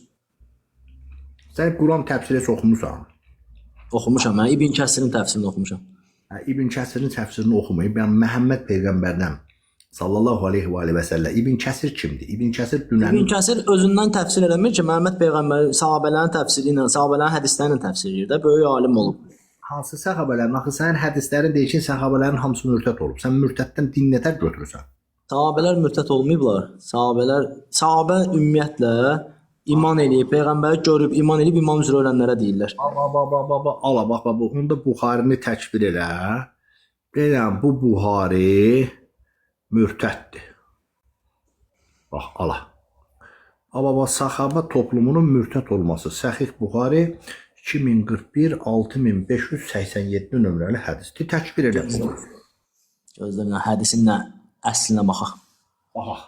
Sən Quran təfsiri oxumusan. Oxumuşam, mən İbn Kəsirin təfsirini oxumuşam. İbn Kəsirin təfsirini oxumayıb, yəni Məhəmməd peyğəmbərdən sallallahu alayhi və səlləm. İbn Kəsir kimdir? İbn Kəsir dünənin İbn Kəsir özündən təfsir eləmir ki, Məhəmməd peyğəmbər sahabələrin təfsiri ilə, sahabələrin hədisləri ilə təfsir edir də, böyük alim olub. hansı səhabələrin, axı sənin hədislərin deyir ki, səhabələrin hamısı mürtəd olub. Sən mürtəddən din nətər götürürsən? Sahabələr mürtəd olmayıblar. Sahabə ümumiyyətlə iman eləyib, peyğəmbəri görüb, iman eləyib, iman üzrə ölənlərə deyirlər. Ala bax, onda Buxarini təkbir elə. Deyirəm, bu Buxari mürtəddir. Bax, ala. Amma saxaba toplumunun mürtəd olması. Səhih Buxari 2041 6587 nömrəli hədisdir. Təkbir elə. Gözlərin hədisin nə əslinə baxaq. Baxaq.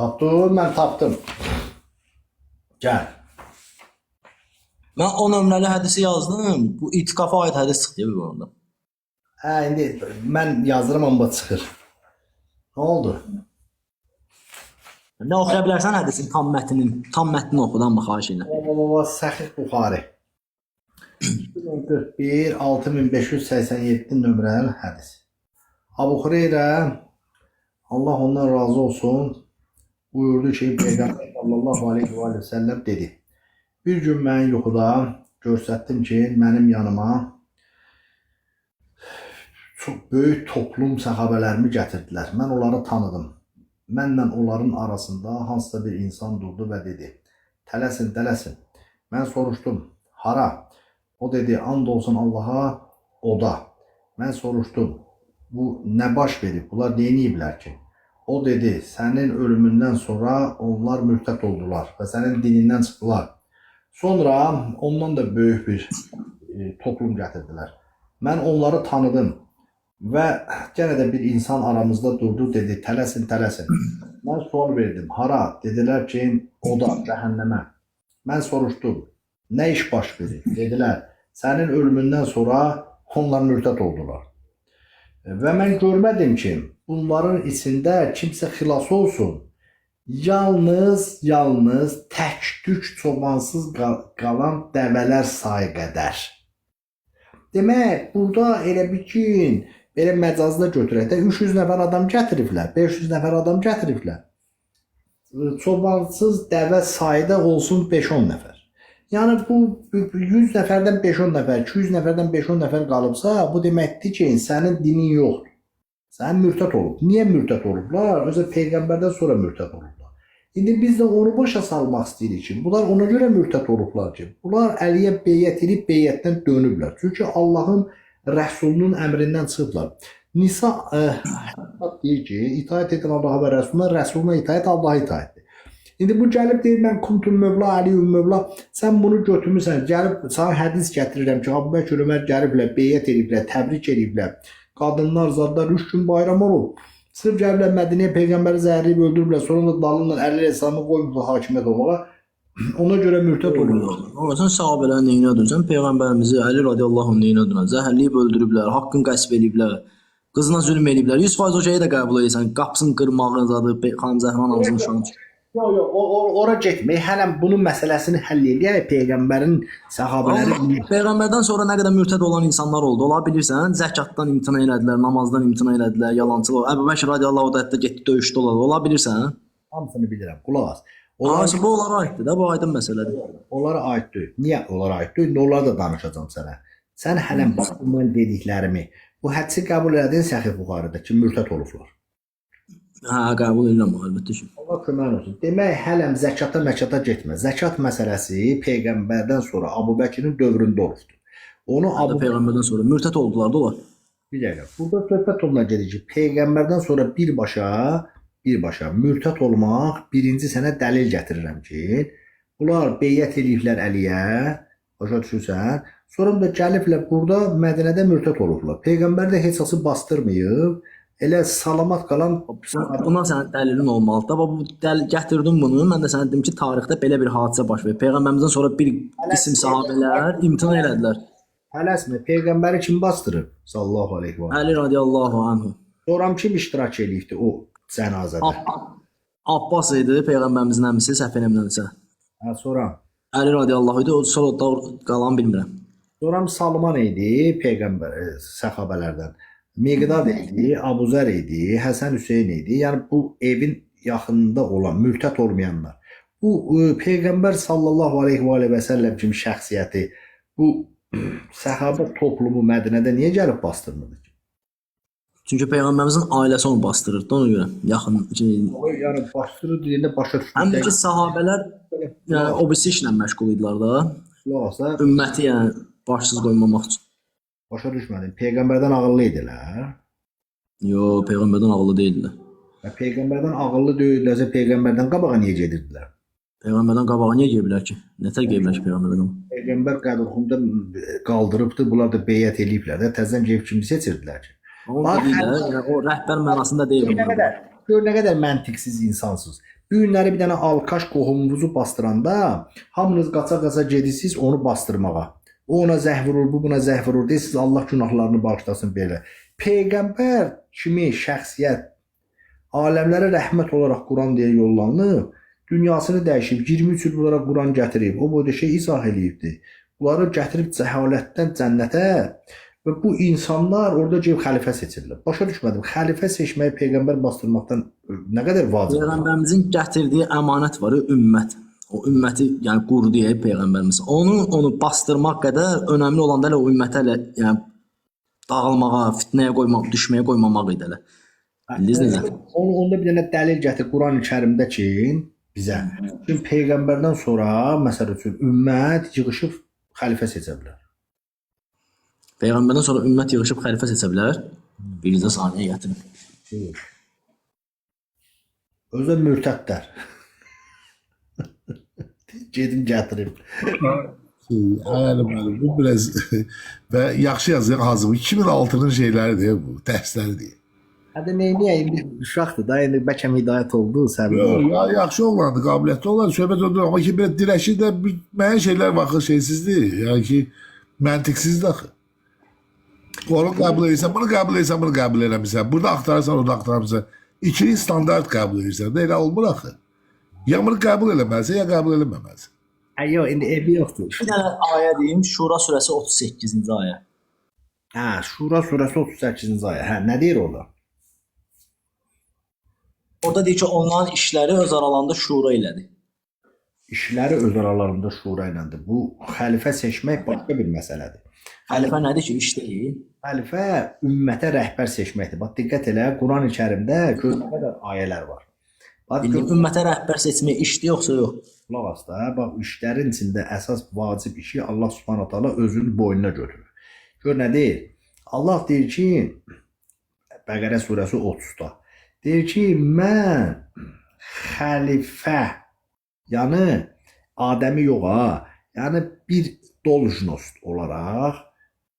Tapdın, mən tapdım. Gəl. Mən o nömrəli hədisi yazdım. Bu itiqafa aid hədis çıxdı bir orada. İndi mən yazıram amma çıxır. Nə oldu? Nə oxuya bilərsən hədisin tam mətnini oxudan bax xahiş edirəm. Səhih Buxari 2041 6587 nömrəli hədis. Əbu Hüreyrə Allah ondan razı olsun buyurdu ki, Peyğəmbər sallallahu aleyhi və səlləm dedi. Bir gün mən yuxuda göstərdim ki, mənim yanıma çox böyük toplum səhabələrimi gətirdilər. Mən onları tanıdım. Mənlə onların arasında hansısa bir insan durdu və dedi, tələsin, tələsin. Mən soruşdum, hara? O dedi, and olsun Allaha, oda. Mən soruşdum, bu nə baş verib? Bunlar neyiniyiblər ki? O dedi, sənin ölümündən sonra onlar mürtəd oldular və sənin dinindən çıxdılar. Sonra ondan da böyük bir toplum gətirdilər. Mən onları tanıdım və yenə də bir insan aramızda durdu, dedi, tələsin, tələsin. Mən sual verdim, hara? Dedilər ki, oda, cəhənnəmə. Mən soruşdum, nə iş baş verir? Dedilər, sənin ölümündən sonra onlar mürtəd oldular. Və mən görmədim ki, bunların içində kimsə xilas olsun. Yalnız tək-tük çobansız qalan dəvələr sayı qədər. Demək, burada elə bir ki, belə məcazda götürək də 300 nəfər adam gətiriblər, 500 nəfər adam gətiriblər. Çobansız dəvə sayıda olsun 5-10 nəfər. Yəni bu 100 nəfərdən 5-10 nəfər, 200 nəfərdən 5-10 nəfər qalıbsa, bu deməkdir ki, sənin dinin yoxdur. Sən mürtəd olub. Niyə mürtəd olublar? Özə Peyğəmbərdən sonra mürtəd olublar. İndi biz də onu başa salmaq istəyirik ki, bunlar ona görə mürtəd olublar ki, bunlar Əliyə beyyət edib beyyətdən dönüblər. Çünki Allahın Rəsulunun əmrindən çıxıblar. Nisa deyir ki, itaət edin Allaha və Rəsuluna, Rəsuluna itaət Allaha itaətdir. İndi bu gəlib deyir mən kuntul mövla Əliyül mövla. Sən bunu götürmüsən. Gəlib sana hədis gətirirəm ki, Əbu Bəkr Ömər gəliblər, beyət ediblər, təbrik ediblər. Qadınlar, zadlar 3 gün bayram olub. Sırf gəliblər Mədinəyə peyğəmbəri zəhərləyib öldürüblər. Sonra da dalından Əli Rəssamı qoyublar hakimiyyət olmağa. Ona görə mürtəd olurlar. Amma sən sahabeləri neyinə dönsən? Peyğəmbərimizi Əli radiyallahu anh neyinə dönən? Zəhərləyib öldürüblər, haqqını qəsb ediblər. Qızına zülm ediblər. 100% o şeyi də qəbul edirsən. Qapısını qırmağın zadı, xanım Zəhran ağzını şanı. Yox, ora getmək. Hələm bunun məsələsini həll eləyək. Peyğəmbərin səhabələri Peyğəmbərdən sonra nə qədər mürtəd olan insanlar oldu. Ola bilirsən, zəkatdan imtina elədilər, namazdan imtina elədilər, yalançılıq. Əbu Bəkr radiyallahu anh da getdi döyüşdə oladı. Ola bilirsən? hamısını bilirəm. Qulaq as. Bu onlara aiddir də, bu aydın məsələdir. Onlara aid deyil. Niyə onlara aid deyil? Onları da danışacağam sənə. Sən hələm bax bunun dediklərimi. Bu hədsi qəbul elədin Səhih Buxarıda ki, mürtəd olublar. Hə, qəbul edirəm əlbəttə ki. Allah kömək olsun. Demək, hələm zəkata məkata getmə. Zəkat məsələsi Peyğəmbərdən sonra Əbu Bəkirin dövründə olubdu. Onu Abu Peyğəmbərdən sonra mürtəd oldular da onlar. Bir dəqiqə. Burada söhbət onunla gedir ki, Peyğəmbərdən sonra birbaşa mürtəd olmaq birinci sənə dəlil gətirirəm ki, bunlar beyyət eləyiblər Əliyə, başa düşürsən? Sonra da gəliblər burada Mədinədə mürtəd olublar. Peyğəmbər də heçası bastırmayıb. Elə salamat qalan Buna sənin dəlilin olmalıdır. Bu gətirdim bunu. Mən də sənə dedim ki, tarixdə belə bir hadisə baş verib. Peyğəmbərimizdən sonra bir qism sahabelər imtina elədilər. Tələsmə, Peyğəmbəri kim bastırıb? Sallallahu aleyhi və səlləm. Əli radiyallahu anhu. Sonra kim iştirak eləyibdi o cənazədə? Abbas idi, Peyğəmbərimizin əmisi, səhv eləmirəmsə. Hə, sonra Əli radiyallahu idi, o sonra da qalan bilmirəm. Sonra Salman idi, Peyğəmbər səhabələrdən. Miqdad idi, Abu Zər idi, Həsən Hüseyn idi. Yəni bu evin yaxınında olan, mürtəd olmayanlar. Bu Peyğəmbər sallallahu aleyhi və səlləm kimi şəxsiyyəti bu səhabə toplumu Mədinədə niyə gəlib bastırmadı ki? Çünki Peyğəmbərimizin ailəsi onu bastırırdı, ona görə yaxın. Yəni bastırır deyəndə başa düşür. Həm də ki, sahabələr yəni, o birisi işlə məşğul idilər da. Xülasə, Ümməti yəni başsız qoymamaq üçün. başa düşmədin. Peyğəmbərdən ağıllı idilər. Yox, Peyğəmbərdən ağıllı deyildilər. Və Peyğəmbərdən ağıllı deyillərsə Peyğəmbərdən qabağa niyə gedirdilər? Peyğəmbərdən qabağa niyə gediblər ki? Nətər gediblər ki Peyğəmbərdən qabağa? Peyğəmbər qədrxumda qaldırıbdı, bunlar da beyyət eləyiblər də, təzən gəlib kimi seçirdilər ki. O deyirlər, yəni o rəhbər mənasında deyil. Gör nə qədər məntiqsiz insansınız. Bu günləri bir dənə alkaş qohumunuzu bastıranda hamınız qaça-qaça gedirsiniz onu bastırmağa. O ona zəh vurur, bu buna zəh vurur deyirsiniz, Allah günahlarını bağışlasın belə. Peyğəmbər kimi şəxsiyyət aləmlərə rəhmət olaraq Quran deyə yollanıb, dünyasını dəyişib, 23 il bunlara Quran gətirib, o boyda şey izah eləyibdi. Bunları gətirib cəhalətdən cənnətə və bu insanlar orada gəlib xəlifə seçirlər. Başa düşmədim, xəlifə seçməyi Peyğəmbər bastırmaqdan nə qədər vacibdir? Peyğəmbərimizin gətirdiyi əmanət var, ümmət. O ümməti yəni qurdu Peyğəmbərimiz. Onu bastırmaq qədər önəmli olan da elə o ümmətə elə yəni dağılmağa, fitnəyə qoymaq, düşməyə qoymamaq idi elə. Bildiniz necə? Onda bir dənə dəlil gətir Quran-ı Kərimdə ki, bizə. Çünki Peyğəmbərdən sonra məsəl üçün ümmət yığışıb xəlifə seçə bilər. Peyğəmbərdən sonra ümmət yığışıb xəlifə seçə bilər. Birinci saniyə gətirin. Özə mürtədlər. Gedim gətirim. Aynen bu biraz ve yaxşı yazıyor ağzımı. 2006'nın şeyleridir bu, derslerdir. Hadi neyliyə, indi uşaqdır da, indi bəlkə hidayət oldu, səbir. Ya yaxşı oğlandı, qabiliyyətli oğlandı, söhbət oldu ama ki biraz dirəşi də müəyyən şeyler baxır şeysizdir. Yani ki məntiqsizdir axı. Onu qəbul edirsən, bunu qəbul edirsən, bunu qəbul eləmirsən. Burada axtarırsan, orada axtarırsan. İkili standart qəbul edirsən. Də elə olmur axı. Ya bunu qəbul eləməlisən, ya qəbul eləməməlisən. Yox, indi evi yoxdur. Bir dənə ayə deyim, Şura surəsi 38-ci ayə. Hə, Şura surəsi 38-ci ayə. Hə, nə deyir orada? Orada deyir ki, onların işləri öz aralarında şura ilədir. İşləri öz aralarında şura iləndir. Bu xəlifə seçmək başqa bir məsələdir. Xəlifə nədir ki, iş deyil? Xəlifə ümmətə rəhbər seçməkdir. Bax, diqqət elə, Quran-ı Kərimdə gör nə qədər ayələr var. Bax, Ümmətə rəhbər seçmək işdir yoxsa yox? Qulaq as da, bax, işlərin içində əsas vacib işi Allah Subhanahu taala özünün boynuna götürür. Gör nə deyir? Allah deyir ki, Bəqərə surəsi 30-da. Deyir ki, mən xəlifə Yəni Adəmi yox ha. Yəni bir dolujnost olaraq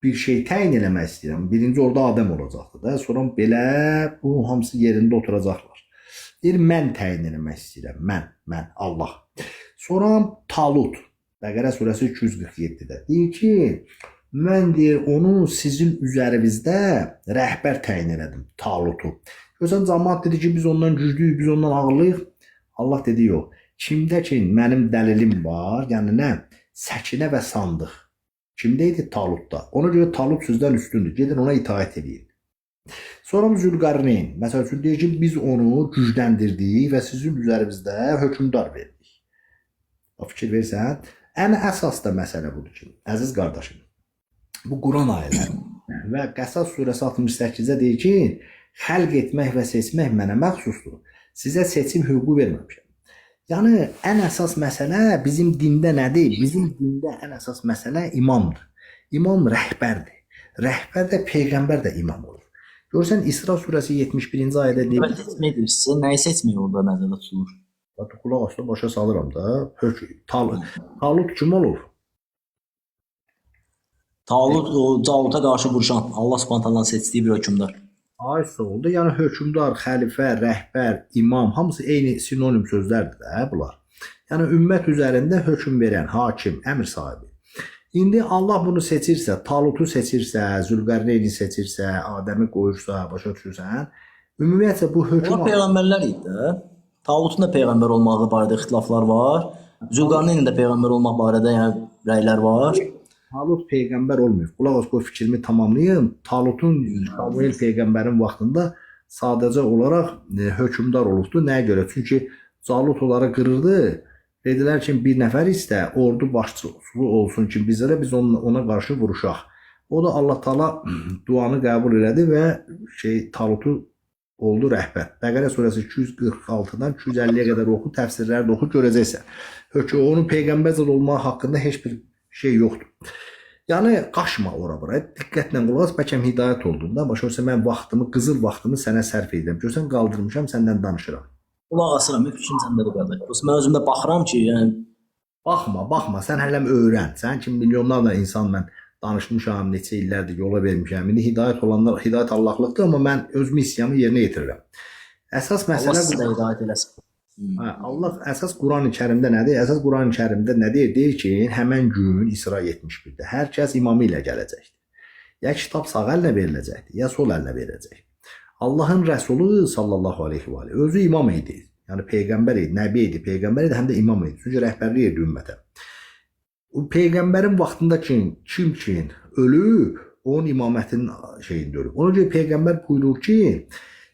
bir şey təyin eləmək istəyirəm. Birinci orada Adəm olacaqdı da. Sonra belə bu hamısı yerində oturacaqlar. Bir mən təyin eləmək istəyirəm. Mən Allah. Sonra Talut. Bəqərə surəsi 247-də deyir ki, mən deyir onu sizin üzərinizdə rəhbər təyin elədim, Talutu. Görsən cəmaət dedi ki, biz ondan güclüyük, biz ondan ağırlıyıq. Allah dedi yox. Kimdə ki mənim dəlilim var, yəni nə? Səkinə və sandıq. Kimdə idi? Talutda. Ona görə Talut sizdən üstündür. Gedin ona itaət edin. Sonra Zülqarneyn. Məsəl üçün deyir ki, biz onu gücləndirdik və sizin üzərinizdə hökmdar verdik. Fikir versən, ən əsas da məsələ budur ki, əziz qardaşım, bu Quran ayələri və Qəsas surəsi 68-də deyir ki, xəlq etmək və seçmək mənə məxsusdur. Sizə seçim hüququ verməmişəm. Yəni, ən əsas məsələ bizim dində nədir? Bizim dində ən əsas məsələ imamdır. İmam rəhbərdir. Rəhbər də, peyğəmbər də imam olur. Görürsən, İsra surəsi 71-ci ayədə deyir. Evet, seçməkdir. Sizə nəyi seçmək orada nəzərdə tutulur? Qulaq asla başa salıram da. Talut kim olur? Talut o Caluta qarşı vuruşan Allah Subhanahu seçdiyi bir hökmdar. Ay oldu. Yəni hökmdar, xəlifə, rəhbər, imam hamısı eyni sinonim sözlərdir də bunlar. Yəni ümmət üzərində hökm verən, hakim, əmr sahibi. İndi Allah bunu seçirsə, Talutu seçirsə, Zülqarneyni seçirsə, Adəmi qoyursa, başa düşürsən, ümumiyyətlə bu hökm Onlar peyğəmbərlər idi də. Talutun da peyğəmbər olmağı barədə ixtilaflar var. Zülqarneynin də peyğəmbər olmaq barədə yəni rəylər var. Talut peyğəmbər olmuyor. Qulaq as, qoy fikrimi tamamlayım. Talutun Samuel peyğəmbərin vaxtında sadəcə olaraq hökmdar olubdu. Nəyə görə? Çünki Calut onları qırırdı. Dedilər ki, bir nəfər istə, ordu başçısı olsun ki, biz ona qarşı vuruşaq. O da Allah Taala duanı qəbul elədi və Talutu oldu rəhbər. Bəqərə surəsi 246-dan 250-yə qədər oxu, təfsirləri də oxu, görəcəksən. Onun peyğəmbər zad olmağı haqqında heç bir şey yoxdur. Yəni qaçma ora-bura. Diqqətlə qulaq as, bəlkə hidayət oldun da. Başa düşürsən, mən vaxtımı, qızıl vaxtımı sənə sərf edirəm. Görsən qaldırmışam, səndən danışıram. Qulaq asıram, fikrim səndədir qardaş. Mən özümdə baxıram ki, yəni baxma, sən hələm öyrən. Sən kimi milyonlarla insan mən danışmışam, neçə illərdir yola vermişəm. İndi hidayət olanlar, hidayət Allahlıqdır, amma mən öz missiyamı yerinə yetirirəm. Əsas məsələ Allah sizə hidayət eləsin. Allah əsas Qurani-Kərimdə nədir? Əsas Qurani-Kərimdə nə deyir? Deyir ki, həmən gün İsra 71-də hər kəs imamı ilə gələcəkdir. Ya kitab sağ əllə veriləcəkdir, ya sol əllə veriləcək. Allahın Rəsulu sallallahu aleyhi və aleyhi özü imam idi. Yəni peyğəmbər idi, nəbi idi, peyğəmbər idi, həm də imam idi. Çünki rəhbərlik edirdi ümmətə. Peyğəmbərin vaxtında kim ölüb, onun imamətinin şeyində ölüb. Ona görə peyğəmbər buyurur ki,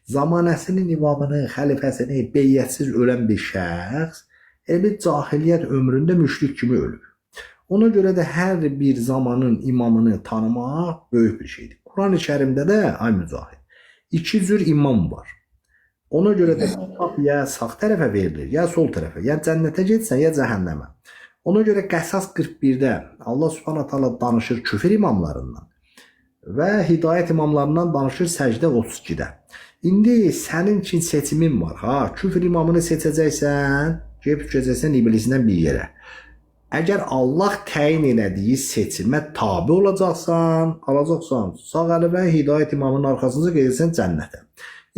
zamanəsinin imamını, xəlifəsini beyyətsiz ölən bir şəxs bir cahiliyyət ömründə müşrik kimi ölüb. Ona görə də hər bir zamanın imamını tanımaq böyük bir şeydir. Qurani-Kərimdə də ay mücahid, iki cür imam var. Ona görə də kitab ya sağ tərəfə verilir, ya sol tərəfə. Ya cənnətə getsən, ya cəhənnəmə. Ona görə Qəsas 41-də Allah Subhanahu taala danışır küfr imamlarından və hidayət imamlarından danışır Səcdə 32-də. İndi sənin üçün seçimin var. Küfr imamını seçəcəksən, gedəcəksən iblisindən bir yerə. Əgər Allah təyin elədiyi seçimə tabe olacaqsan, alacaqsan sağ əli və hidayət imamının arxasınca gedəcəksən cənnətə.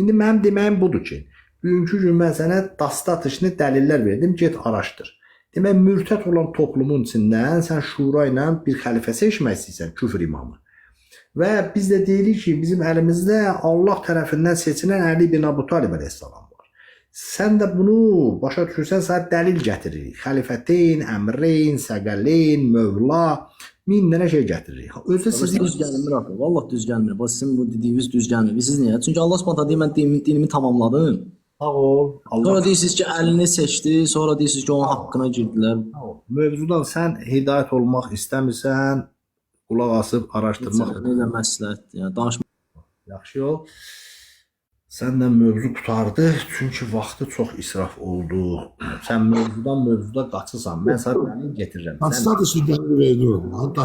İndi mənim deməyim budur ki, bugünkü gün mən sənə dastatışını dəlillər verdim, get araşdır. Demək, mürtəd olan toplumun içindən sən şura ilə bir xəlifə seçmək istəyirsən, küfr imamı. Və biz də deyirik ki, bizim əlimizdə Allah tərəfindən seçilən Əli ibn Əbu Talib əleyhissalam var. Sən də bunu başa düşürsən, sənə dəlil gətiririk. Xəlifəteyn, əmreyn, səqələyn, mövla, min dənə şey gətiririk. Özü siz düz gəlmir axı. Vallahi düz gəlmir. Bax sizin bu dediyiniz düz gəlmir. Siz niyə? Çünki Allah Subhanahu deyir, mən dinimi tamamladım. Sağ ol. Sonra deyirsiniz ki, əlini seçdi, sonra deyirsiniz ki, onun haqqına girdilər. Mövzudan sən hidayət olmaq istəmirsən, qulaq asıb araşdırmaq. Necə məsləhətdir, yəni danışmaq. Yaxşı yol. Səndən mövzu qutardı, çünki vaxtı çox israf oldu. Sən mövzuda qaçırsan, mən sənə gətirirəm. Asla da sizdən veriyorum.